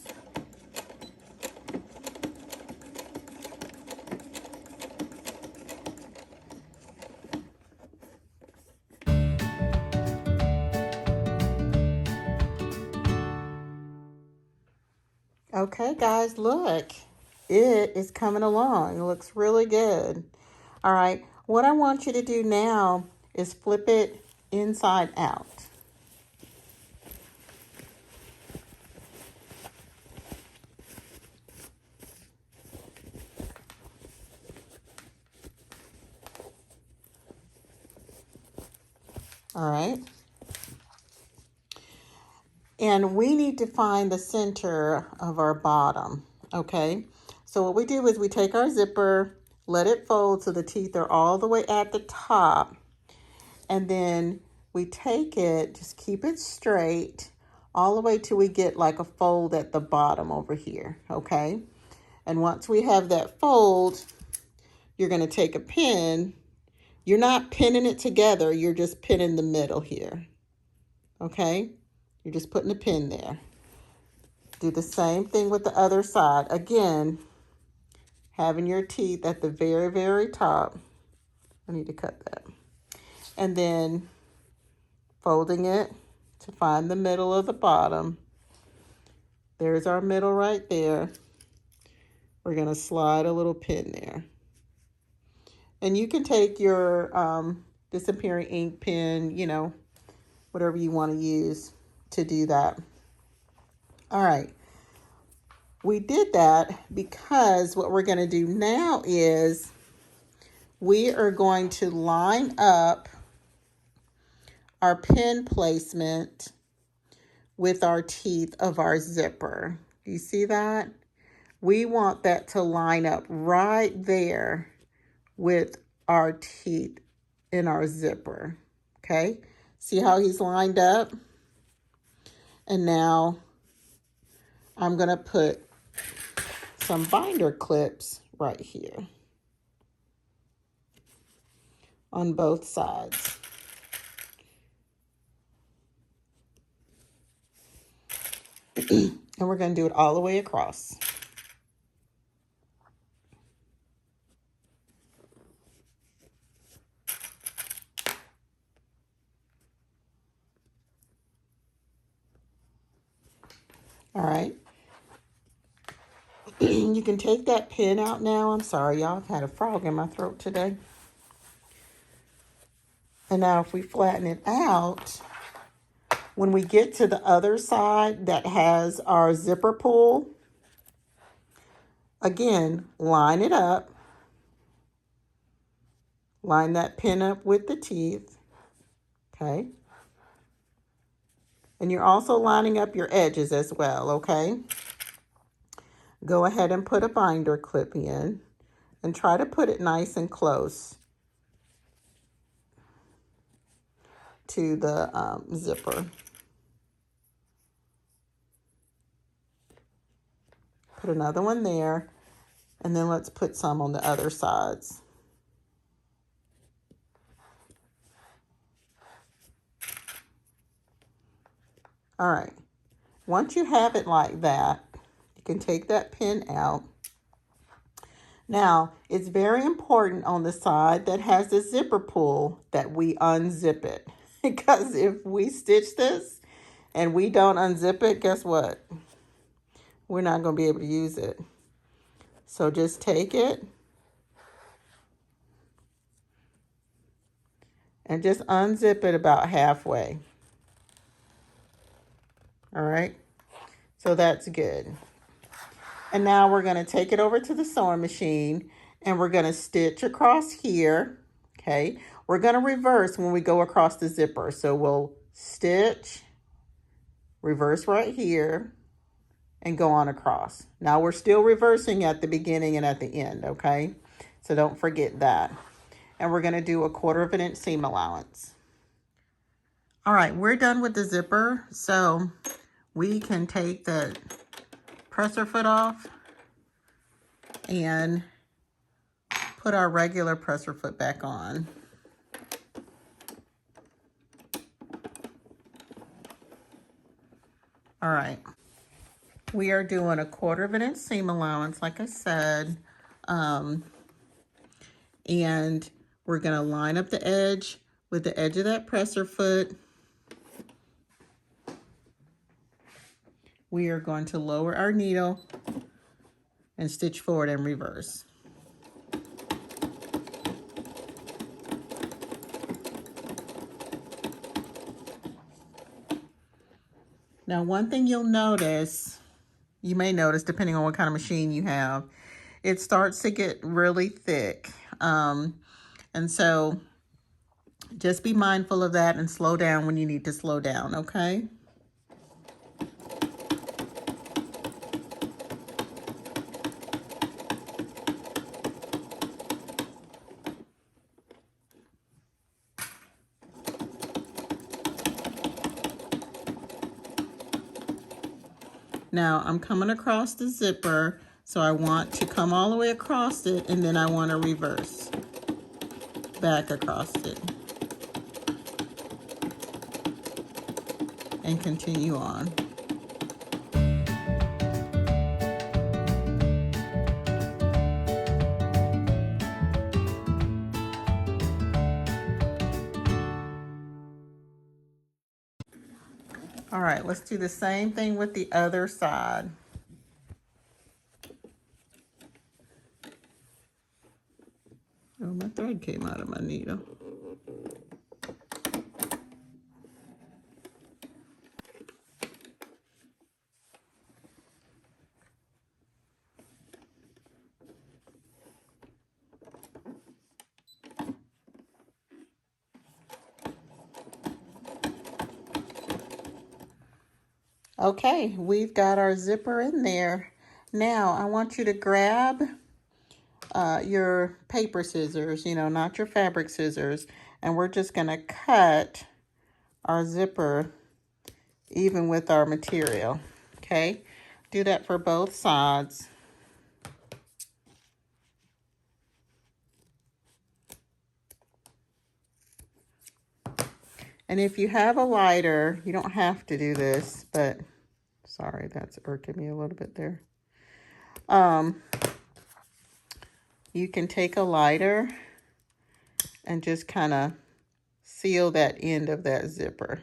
Speaker 1: Okay, guys, look. It is coming along. It looks really good. All right, what I want you to do now is flip it inside out. All right. And we need to find the center of our bottom, okay? So what we do is we take our zipper, let it fold so the teeth are all the way at the top, and then we take it, just keep it straight, all the way till we get like a fold at the bottom over here, okay? And once we have that fold, you're gonna take a pin. You're not pinning it together, you're just pinning the middle here, okay? You're just putting a pin there. Do the same thing with the other side. Again, having your teeth at the very, very top. I need to cut that. And then folding it to find the middle of the bottom. There's our middle right there. We're going to slide a little pin there. And you can take your disappearing ink pen, you know, whatever you want to use to do that. All right. We did that because what we're going to do now is we are going to line up our pin placement with our teeth of our zipper. Do you see that? We want that to line up right there with our teeth in our zipper. Okay? See how he's lined up? And now I'm going to put some binder clips right here on both sides. And we're going to do it all the way across. All right. You can take that pin out now. I'm sorry, y'all. I've had a frog in my throat today. And now if we flatten it out, when we get to the other side that has our zipper pull, again, line it up. Line that pin up with the teeth, okay? And you're also lining up your edges as well, okay? Go ahead and put a binder clip in and try to put it nice and close to the zipper. Put another one there, and then let's put some on the other sides. All right, once you have it like that, you can take that pin out. Now, it's very important on the side that has the zipper pull that we unzip it. Because if we stitch this and we don't unzip it, guess what? We're not going to be able to use it. So just take it and just unzip it about halfway. All right, so that's good. And now we're going to take it over to the sewing machine and we're going to stitch across here. Okay, we're going to reverse when we go across the zipper. So we'll stitch, reverse right here, and go on across. Now we're still reversing at the beginning and at the end, okay? So don't forget that. And we're going to do a 1/4 inch seam allowance. All right, we're done with the zipper. So we can take the presser foot off and put our regular presser foot back on. All right, we are doing a 1/4 inch seam allowance, like I said, and we're going to line up the edge with the edge of that presser foot. We are going to lower our needle and stitch forward and reverse. Now, one thing you'll notice, you may notice depending on what kind of machine you have, it starts to get really thick. And so just be mindful of that and slow down when you need to slow down, okay? Now I'm coming across the zipper, so I want to come all the way across it, and then I want to reverse back across it and continue on. All right, let's do the same thing with the other side. Oh, my thread came out of my needle. Okay, we've got our zipper in there. Now I want you to grab your paper scissors, not your fabric scissors, and we're just going to cut our zipper even with our material. Okay, do that for both sides. And if you have a lighter, you don't have to do this, but sorry, that's irking me a little bit there. You can take a lighter and just kind of seal that end of that zipper.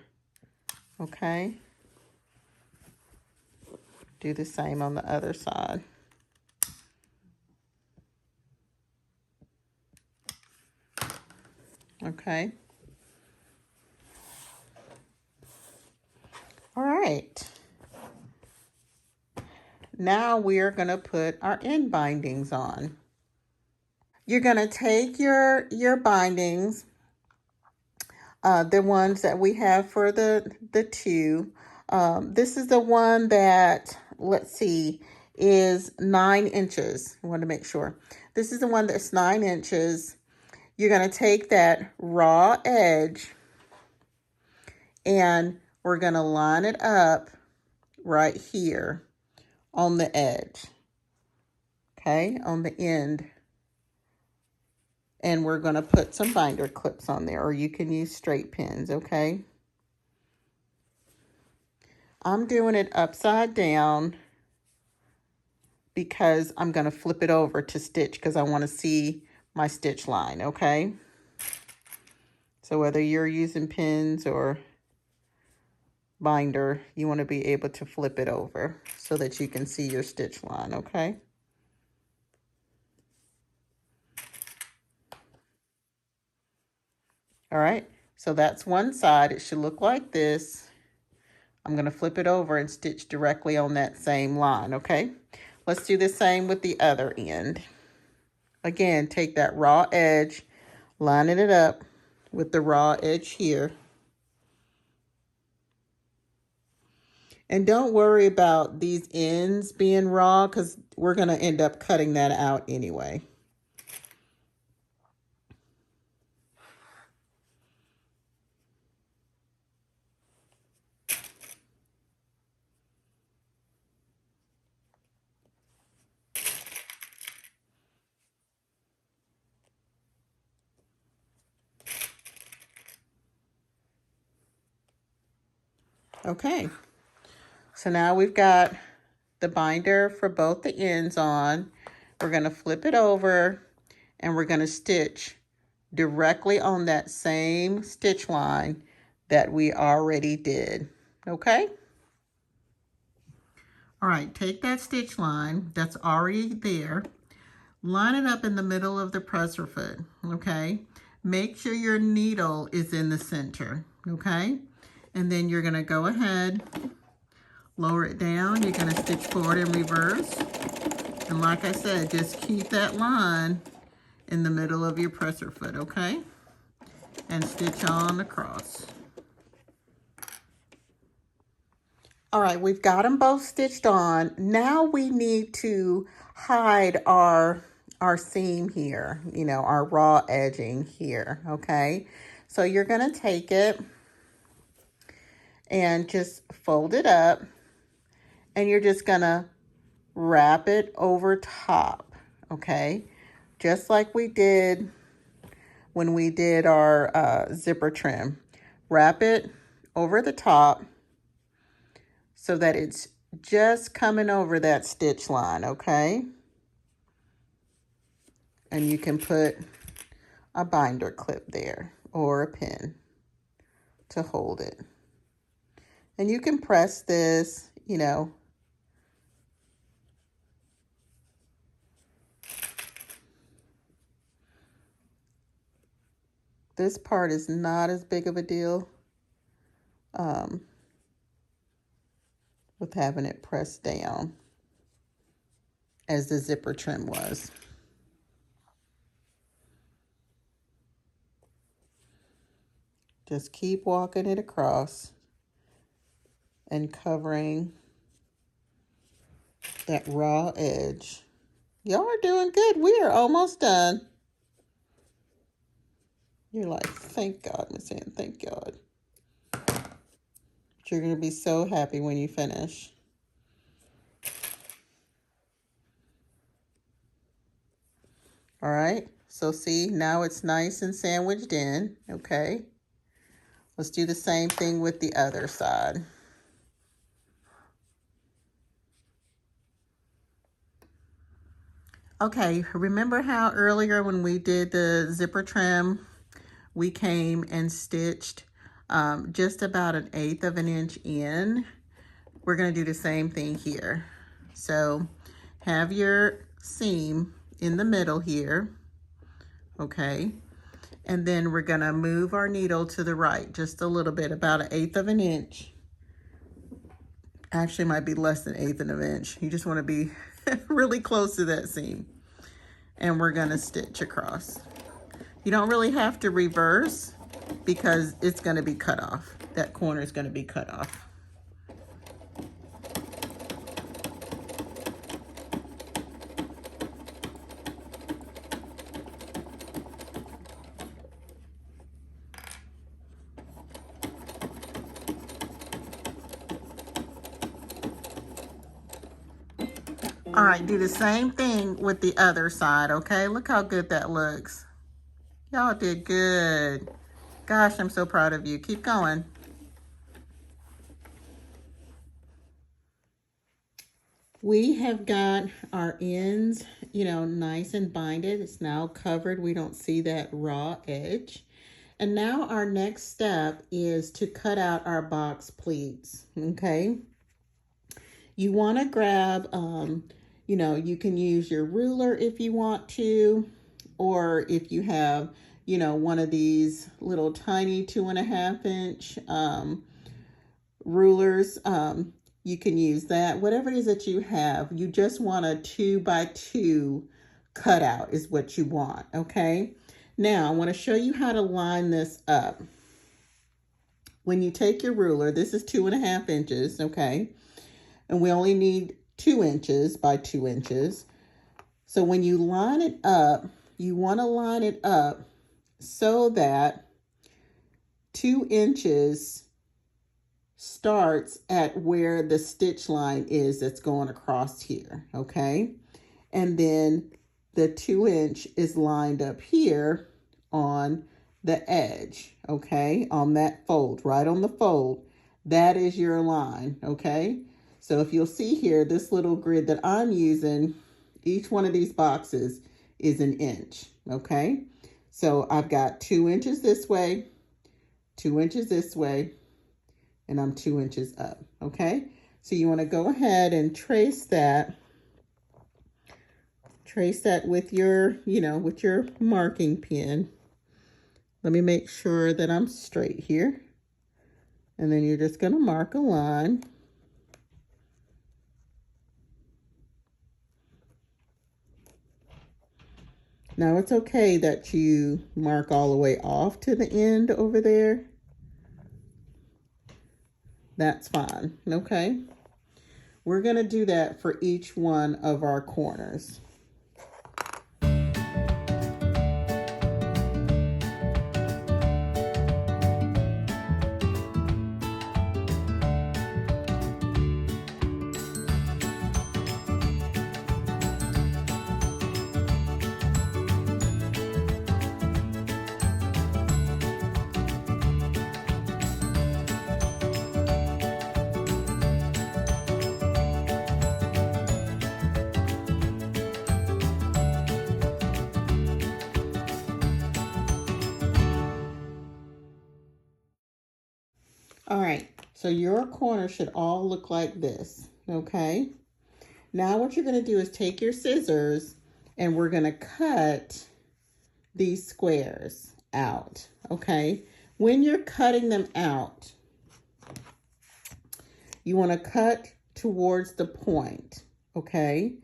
Speaker 1: Okay? Do the same on the other side. Okay. All right. Now we are going to put our end bindings on. You're going to take your bindings, the ones that we have for the two. This is the one that, let's see, is 9 inches. I want to make sure. This is the one that's 9 inches. You're going to take that raw edge and we're going to line it up right here on the edge. Okay, on the end. And we're going to put some binder clips on there, or you can use straight pins, okay? I'm doing it upside down because I'm going to flip it over to stitch because I want to see my stitch line, okay? So whether you're using pins or binder, you want to be able to flip it over so that you can see your stitch line, okay? All right, so that's one side. It should look like this. I'm going to flip it over and stitch directly on that same line, okay? Let's do the same with the other end. Again, take that raw edge, lining it up with the raw edge here. And don't worry about these ends being raw because we're going to end up cutting that out anyway. Okay, so now we've got the binder for both the ends on. We're going to flip it over and we're going to stitch directly on that same stitch line that we already did, okay? All right, take that stitch line that's already there, line it up in the middle of the presser foot, okay? Make sure your needle is in the center, okay? And then you're gonna go ahead, lower it down, you're gonna stitch forward and reverse. And like I said, just keep that line in the middle of your presser foot, okay? And stitch on across. All right, we've got them both stitched on. Now we need to hide our seam here, you know, our raw edging here, okay? So you're gonna take it and just fold it up and you're just gonna wrap it over top, okay? Just like we did when we did our zipper trim. Wrap it over the top so that it's just coming over that stitch line, okay? And you can put a binder clip there or a pin to hold it. And you can press this, you know, this part is not as big of a deal with having it pressed down as the zipper trim was. Just keep walking it across and covering that raw edge. Y'all are doing good. We are almost done. You're like, thank God, Miss Ann, thank God. You're going to be so happy when you finish. All right, so see, now it's nice and sandwiched in, okay? Let's do the same thing with the other side. Okay, remember how earlier when we did the zipper trim, we came and stitched just about 1/8 of an inch in? We're gonna do the same thing here. So have your seam in the middle here, okay? And then we're gonna move our needle to the right just a little bit, about 1/8 of an inch. Actually, might be less than 1/8 of an inch. You just wanna be really close to that seam. And we're gonna stitch across. You don't really have to reverse because it's gonna be cut off. That corner is gonna be cut off. All right, do the same thing with the other side, okay? Look how good that looks. Y'all did good. Gosh, I'm so proud of you. Keep going. We have got our ends, you know, nice and binded. It's now covered. We don't see that raw edge. And now our next step is to cut out our box pleats, okay? You want to grab, you know, you can use your ruler if you want to, or if you have, you know, one of these little tiny 2.5 inch rulers, you can use that. Whatever it is that you have, you just want a 2x2 cutout is what you want, okay? Now, I want to show you how to line this up. When you take your ruler, this is 2.5 inches, okay? And we only need 2 inches by 2 inches. So when you line it up, you want to line it up so that 2 inches starts at where the stitch line is that's going across here, okay? And then the 2 inch is lined up here on the edge, okay? On that fold, right on the fold. That is your line, okay? So if you'll see here, this little grid that I'm using, each one of these boxes is 1 inch, okay? So I've got 2 inches this way, 2 inches this way, and I'm 2 inches up, okay? So you want to go ahead and trace that with your, you know, with your marking pen. Let me make sure that I'm straight here. And then you're just going to mark a line. Now it's okay that you mark all the way off to the end over there. That's fine, okay? We're gonna do that for each one of our corners. All right, so your corner should all look like this, okay? Now what you're gonna do is take your scissors and we're gonna cut these squares out, okay? When you're cutting them out, you wanna cut towards the point, okay?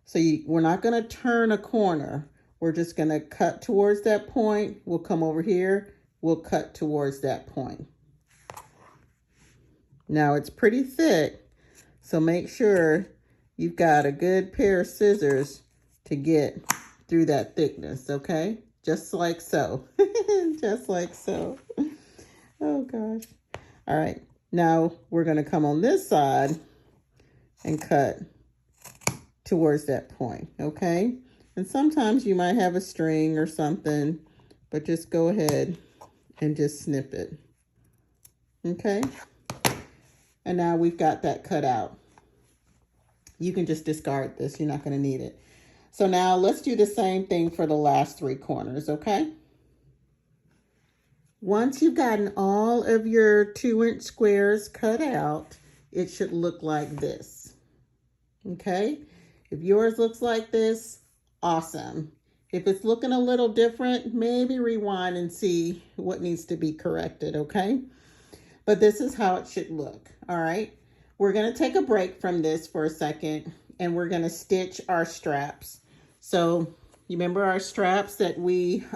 Speaker 1: So we're not gonna turn a corner. We're just gonna cut towards that point. We'll come over here, we'll cut towards that point. Now it's pretty thick, so make sure you've got a good pair of scissors to get through that thickness, okay? Just like so. Just like so. Oh gosh. All right, now we're gonna come on this side and cut towards that point, okay? And sometimes you might have a string or something, but just go ahead and just snip it, okay? And now we've got that cut out. You can just discard this. You're not going to need it. So now let's do the same thing for the last 3 corners, okay? Once you've gotten all of your 2-inch squares cut out, it should look like this, okay? If yours looks like this, awesome. If it's looking a little different, maybe rewind and see what needs to be corrected, okay? But this is how it should look, all right? We're gonna take a break from this for a second and we're gonna stitch our straps. So you remember our straps that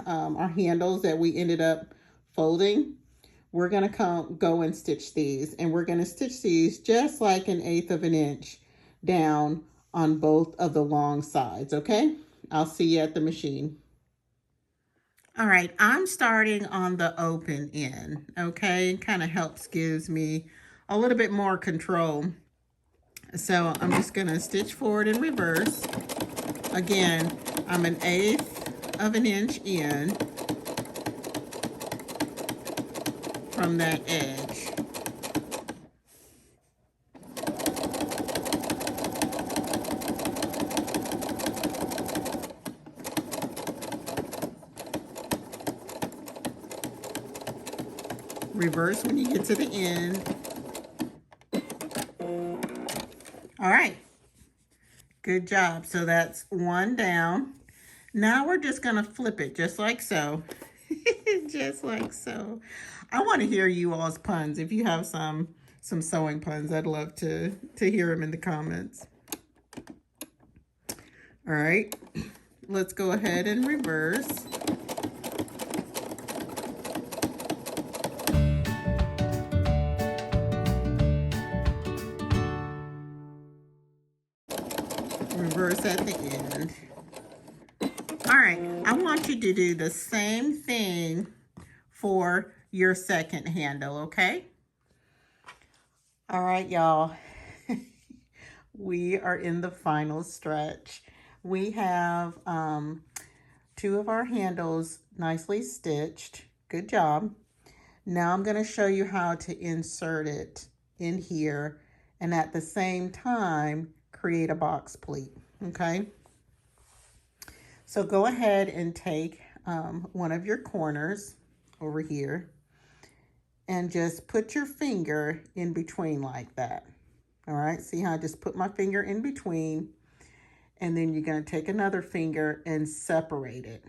Speaker 1: our handles that we ended up folding? We're gonna go and stitch these, and we're gonna stitch these just like 1/8 of an inch down on both of the long sides, okay? I'll see you at the machine. All right, I'm starting on the open end, okay? Kind of gives me a little bit more control. So I'm just gonna stitch forward and reverse. Again, I'm 1/8 of an inch in from that edge. Reverse when you get to the end. All right, good job. So that's one down. Now we're just gonna flip it just like so. Just like so. I want to hear you all's puns. If you have some sewing puns, I'd love to hear them in the comments. All right, let's go ahead and reverse. Reverse at the end. All right, I want you to do the same thing for your second handle, okay? All right, y'all. We are in the final stretch. We have 2 of our handles nicely stitched. Good job. Now I'm going to show you how to insert it in here and at the same time create a box pleat, okay? So go ahead and take one of your corners over here and just put your finger in between like that. All right, see how I just put my finger in between, and then you're going to take another finger and separate it.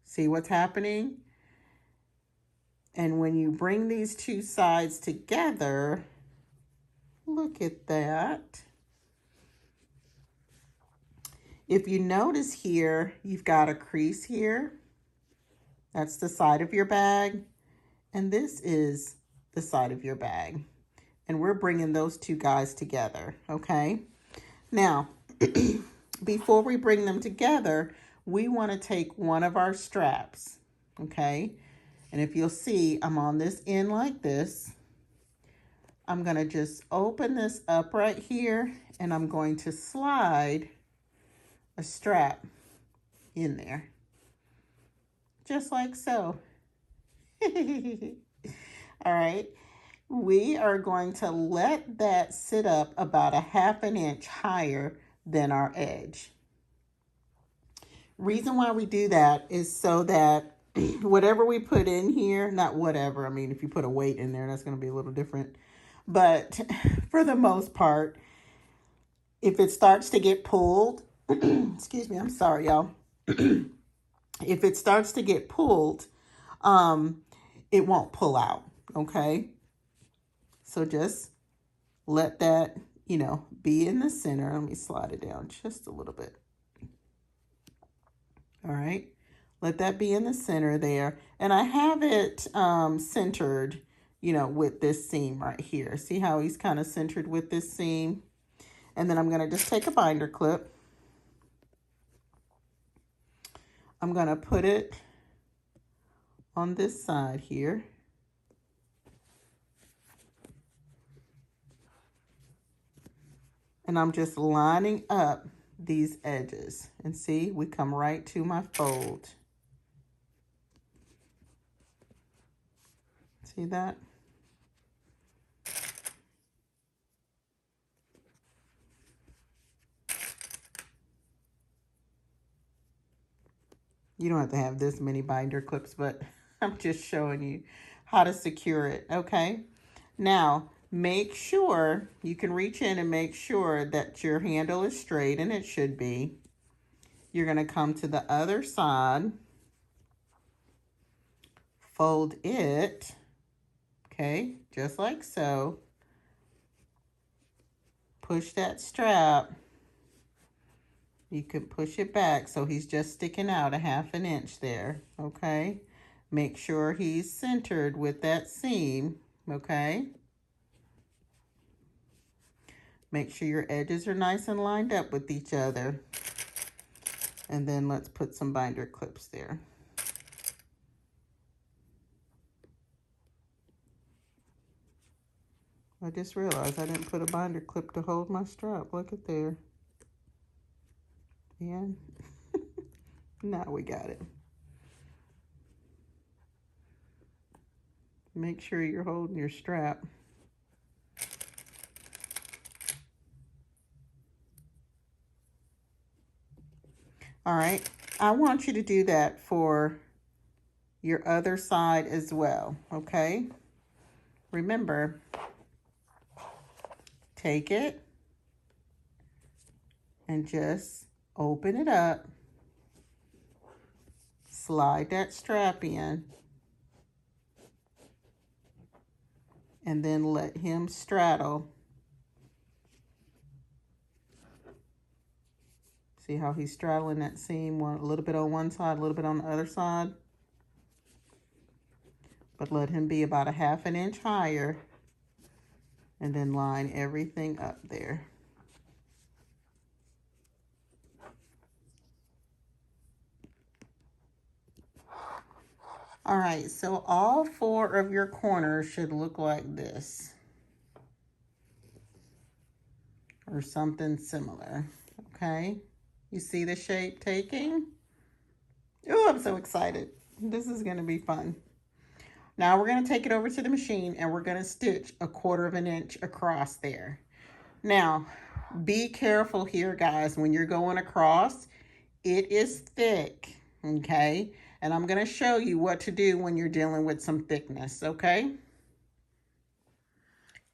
Speaker 1: See what's happening? And when you bring these 2 sides together, look at that. If you notice here, you've got a crease here. That's the side of your bag. And this is the side of your bag. And we're bringing those 2 guys together, okay? Now, before we bring them together, we want to take one of our straps, okay? And if you'll see, I'm on this end like this. I'm going to just open this up right here, and I'm going to slide a strap in there, just like so. All right, we are going to let that sit up about 1/2 inch higher than our edge. Reason why we do that is so that whatever we put in here, not whatever, I mean, if you put a weight in there, that's going to be a little different. But for the most part, if it starts to get pulled, excuse me, I'm sorry, y'all. If it starts to get pulled, it won't pull out, okay? So just let that, be in the center. Let me slide it down just a little bit. All right, let that be in the center there. And I have it centered, with this seam right here. See how he's kind of centered with this seam? And then I'm going to just take a binder clip. I'm going to put it on this side here. And I'm just lining up these edges. And see, we come right to my fold. See that? You don't have to have this many binder clips, but I'm just showing you how to secure it, okay? Now, make sure, you can reach in and make sure that your handle is straight, and it should be. You're going to come to the other side, fold it, okay, just like so. Push that strap. You can push it back so he's just sticking out a 1/2 inch there, okay? Make sure he's centered with that seam, okay? Make sure your edges are nice and lined up with each other. And then let's put some binder clips there. I just realized I didn't put a binder clip to hold my strap. Look at there. And now we got it. Make sure you're holding your strap. All right, I want you to do that for your other side as well, okay? Remember, take it and just open it up. Slide that strap in. And then let him straddle. See how he's straddling that seam, a little bit on one side, a little bit on the other side. But let him be about a 1/2 inch higher. And then line everything up there. All right, so all 4 of your corners should look like this. Or something similar, okay? You see the shape taking? Oh, I'm so excited. This is gonna be fun. Now we're gonna take it over to the machine and we're gonna stitch a 1/4 inch across there. Now, be careful here, guys, when you're going across, it is thick, okay? And I'm gonna show you what to do when you're dealing with some thickness, okay?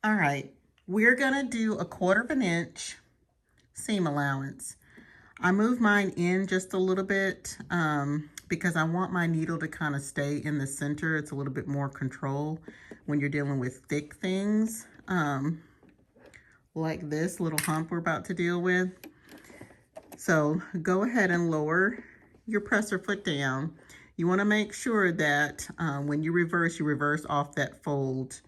Speaker 1: All right, we're gonna do a 1/4 inch seam allowance. I move mine in just a little bit because I want my needle to kind of stay in the center. It's a little bit more control when you're dealing with thick things like this little hump we're about to deal with. So go ahead and lower your presser foot down. You want to make sure that when you reverse off that fold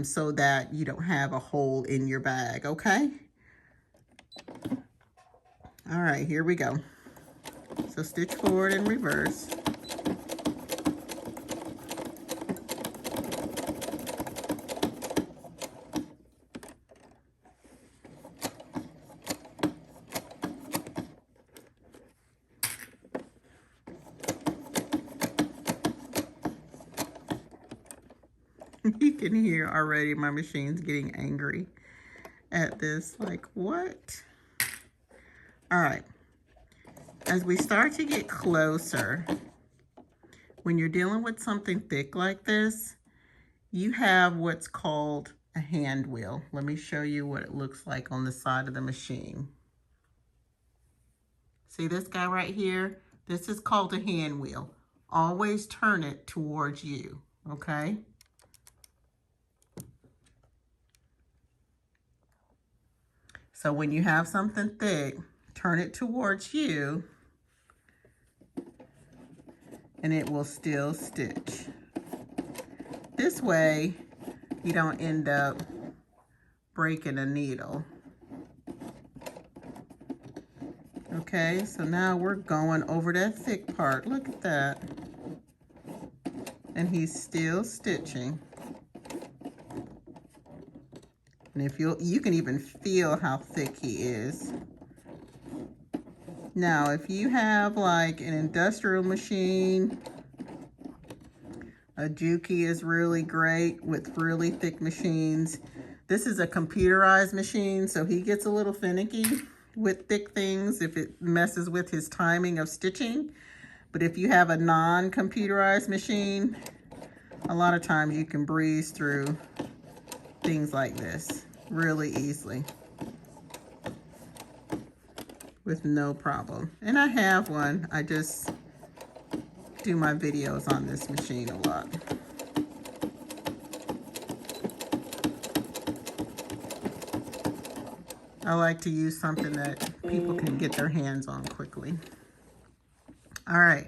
Speaker 1: so that you don't have a hole in your bag, okay? All right, here we go. So stitch forward and reverse. You can hear already my machine's getting angry at this, like, what? All right, as we start to get closer, when you're dealing with something thick like this, you have what's called a hand wheel. Let me show you what it looks like on the side of the machine. See this guy right here? This is called a hand wheel. Always turn it towards you, okay? So when you have something thick, turn it towards you and it will still stitch. This way, you don't end up breaking a needle. Okay, so now we're going over that thick part. Look at that. And he's still stitching. And if you can even feel how thick he is. Now, if you have like an industrial machine, a Juki is really great with really thick machines. This is a computerized machine, so he gets a little finicky with thick things if it messes with his timing of stitching. But if you have a non-computerized machine, a lot of times you can breeze through things like this really easily with no problem. And I have one. I just do my videos on this machine a lot. I like to use something that people can get their hands on quickly. All right,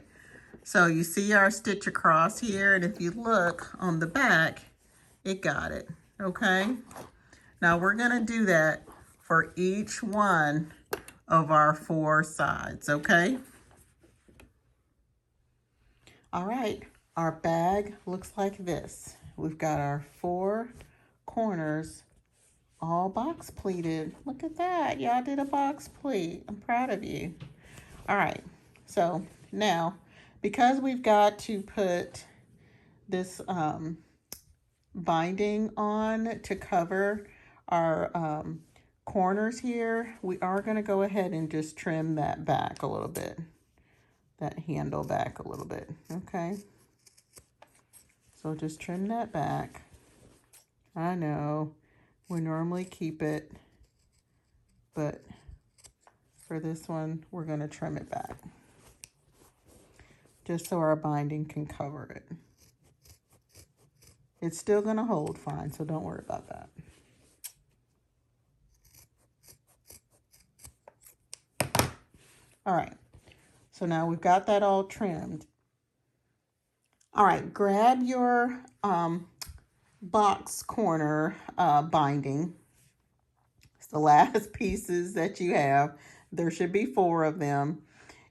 Speaker 1: so you see our stitch across here, and if you look on the back, it got it, okay? Now we're gonna do that for each one of our 4 sides, okay? All right, our bag looks like this. We've got our 4 corners all box pleated. Look at that, y'all did a box pleat. I'm proud of you. All right, so now, because we've got to put this binding on to cover our corners here, we are gonna go ahead and just trim that back a little bit, that handle back a little bit, okay? So just trim that back. I know, we normally keep it, but for this one, we're gonna trim it back, just so our binding can cover it. It's still gonna hold fine, so don't worry about that. All right, so now we've got that all trimmed. All right, grab your box corner binding. It's the last pieces that you have. There should be 4 of them.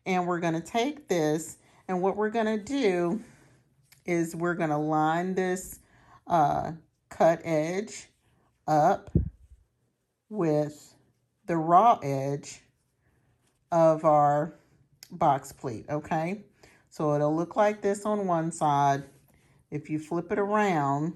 Speaker 1: And we're gonna take this, and what we're gonna do is we're gonna line this cut edge up with the raw edge of our box pleat, okay? So it'll look like this on one side. If you flip it around,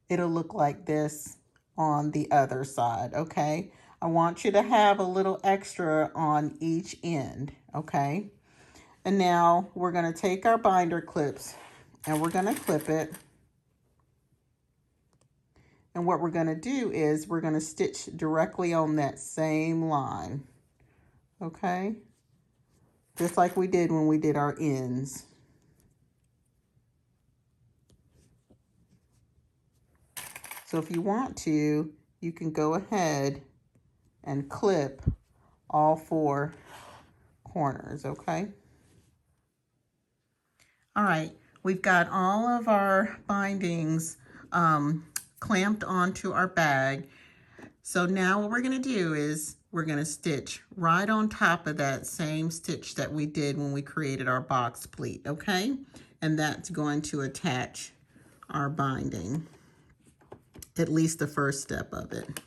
Speaker 1: it'll look like this on the other side, okay? I want you to have a little extra on each end, okay? And now we're gonna take our binder clips and we're gonna clip it. And what we're gonna do is we're gonna stitch directly on that same line, okay? Just like we did when we did our ends. So if you want to, you can go ahead and clip all 4 corners, okay? All right, we've got all of our bindings clamped onto our bag. So now what we're gonna do is we're gonna stitch right on top of that same stitch that we did when we created our box pleat, okay? And that's going to attach our binding, at least the first step of it.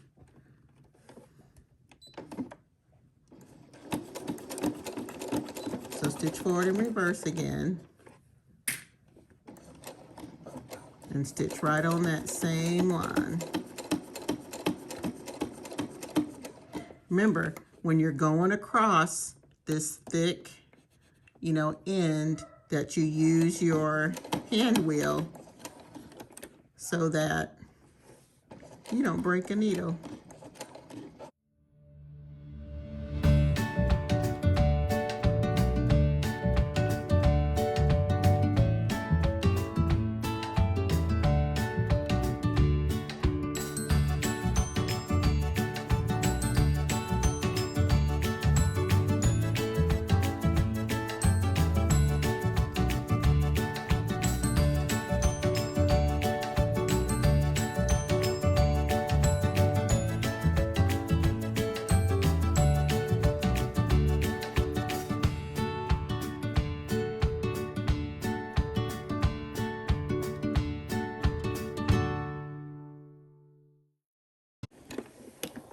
Speaker 1: So stitch forward and reverse again. And stitch right on that same line. Remember, when you're going across this thick, end, that you use your hand wheel so that you don't break a needle.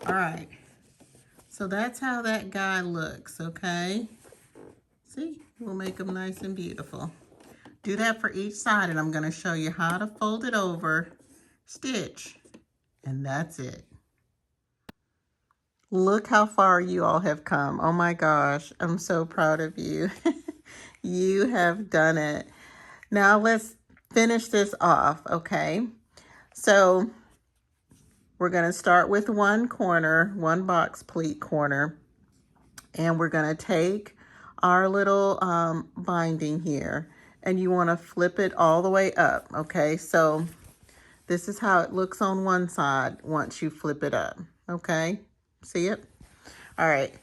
Speaker 1: All right, so that's how that guy looks, okay? See, we'll make them nice and beautiful. Do that for each side, and I'm gonna show you how to fold it over, stitch, and that's it. Look how far you all have come. Oh my gosh, I'm so proud of you. You have done it. Now let's finish this off, okay? So We're going to start with one corner, one box pleat corner, and we're going to take our little binding here, and you want to flip it all the way up, okay? So this is how it looks on one side once you flip it up, okay? See it? All right.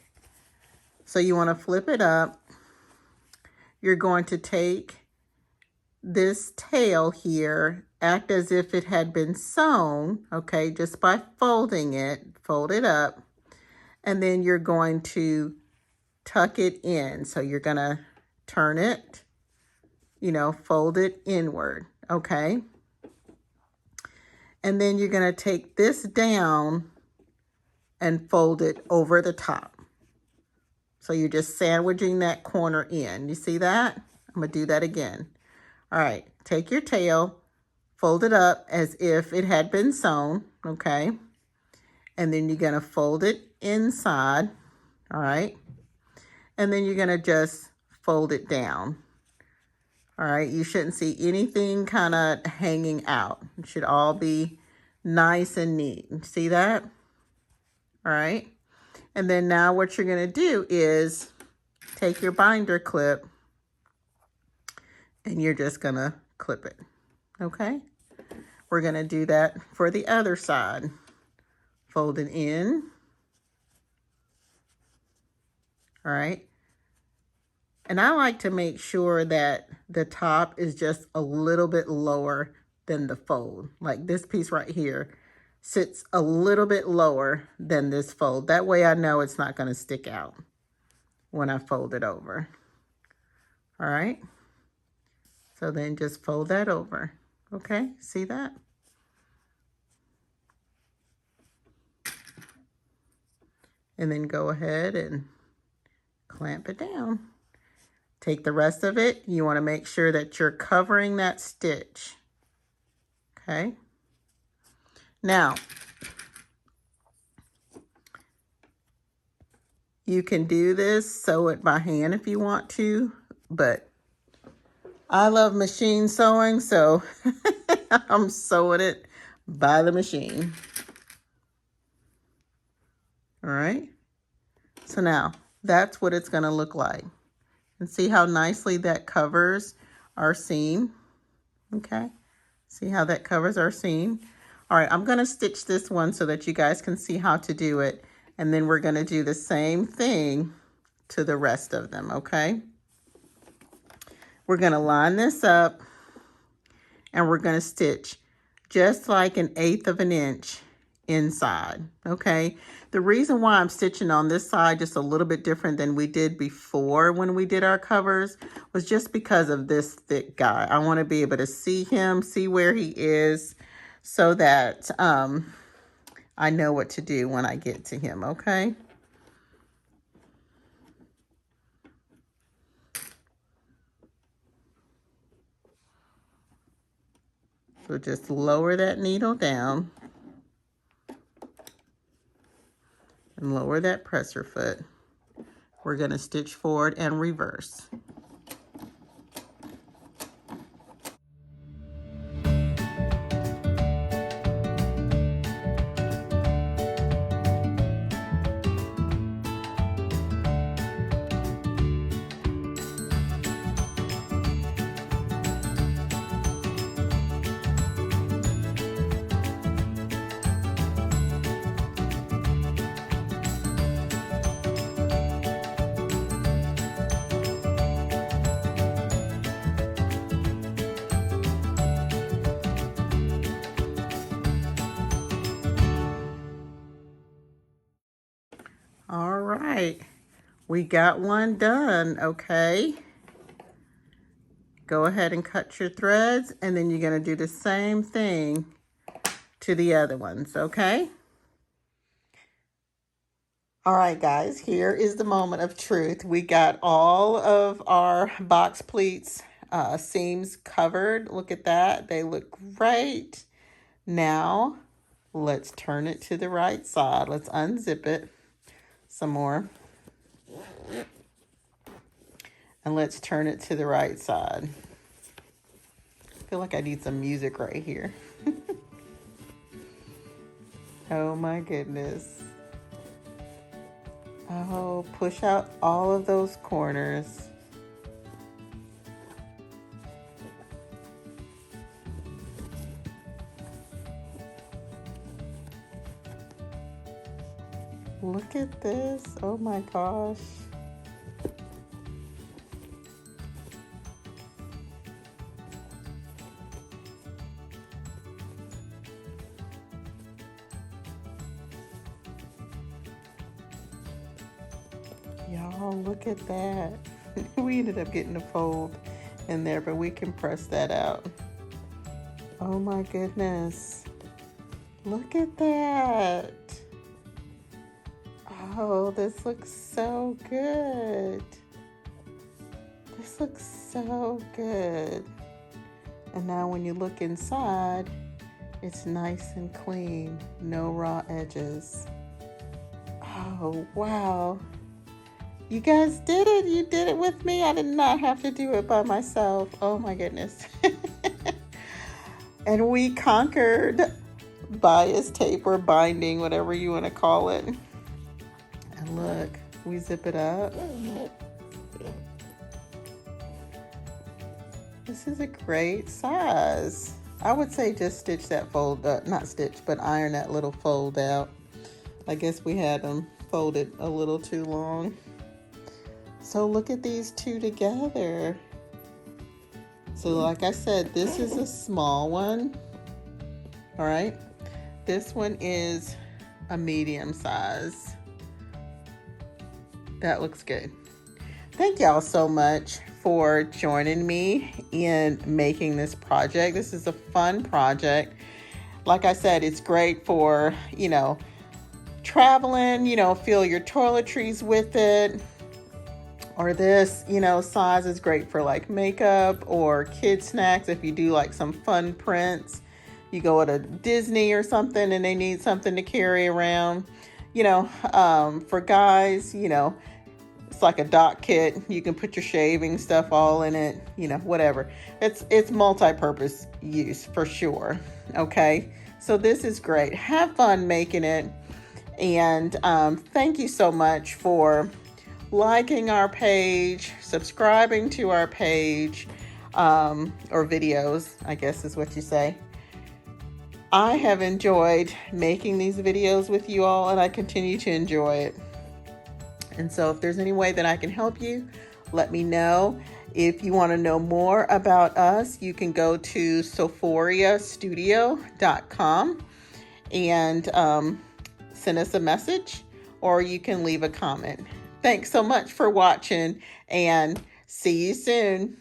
Speaker 1: So you want to flip it up. You're going to take this tail here, act as if it had been sewn, okay, just by folding it, fold it up, and then you're going to tuck it in. So you're going to turn it, you know, fold it inward, okay? And then you're going to take this down and fold it over the top. So you're just sandwiching that corner in. You see that? I'm going to do that again. All right, take your tail, fold it up as if it had been sewn, okay? And then you're going to fold it inside, all right? And then you're going to just fold it down. All right, you shouldn't see anything kind of hanging out. It should all be nice and neat. See that? All right. And then now what you're going to do is take your binder clip and you're just going to clip it. Okay. We're going to do that for the other side. Fold it in. All right. And I like to make sure that the top is just a little bit lower than the fold. Like this piece right here sits a little bit lower than this fold. That way I know it's not going to stick out when I fold it over. All right. So then just fold that over. Okay, see that? And then go ahead and clamp it down. Take the rest of it. You want to make sure that you're covering that stitch. Okay. Now, you can do this, sew it by hand if you want to, but I love machine sewing, so I'm sewing it by the machine. All right. So now that's what it's going to look like. And see how nicely that covers our seam. Okay. See how that covers our seam. All right. I'm going to stitch this one so that you guys can see how to do it. And then we're going to do the same thing to the rest of them. Okay. We're going to line this up and we're going to stitch just like 1/8 of an inch inside. Okay. The reason why I'm stitching on this side just a little bit different than we did before when we did our covers was just because of this thick guy. I want to be able to see him, see where he is, so that I know what to do when I get to him. Okay. So just lower that needle down and lower that presser foot. We're going to stitch forward and reverse. All right, we got one done, okay? Go ahead and cut your threads, and then you're gonna do the same thing to the other ones, okay? All right, guys, here is the moment of truth. We got all of our box pleats seams covered. Look at that, they look great. Now, let's turn it to the right side. Let's unzip it some more. And let's turn it to the right side. I feel like I need some music right here. Oh my goodness. Oh, push out all of those corners. Look at this. Oh my gosh. Y'all, look at that. We ended up getting a fold in there, but we can press that out. Oh my goodness. Look at that. Oh, this looks so good. This looks so good. And now when you look inside, it's nice and clean. No raw edges. Oh, wow. You guys did it. You did it with me. I did not have to do it by myself. Oh my goodness. And we conquered bias tape or binding, whatever you want to call it. And look, we zip it up. This is a great size. I would say just stitch that fold, not stitch, but iron that little fold out. I guess we had them folded a little too long. So look at these two together. So like I said, this is a small one. All right. This one is a medium size. That looks good. Thank y'all so much for joining me in making this project. This is a fun project. Like I said, it's great for, traveling, fill your toiletries with it. Or this, size is great for like makeup or kid snacks. If you do like some fun prints, you go to Disney or something and they need something to carry around. For guys, it's like a dock kit. You can put your shaving stuff all in it, whatever. It's multi-purpose use for sure. Okay, so this is great. Have fun making it. And thank you so much for liking our page, subscribing to our page, or videos, I guess is what you say. I have enjoyed making these videos with you all, and I continue to enjoy it. And so if there's any way that I can help you, let me know. If you want to know more about us, you can go to sewww.com and send us a message, or you can leave a comment. Thanks so much for watching, and see you soon.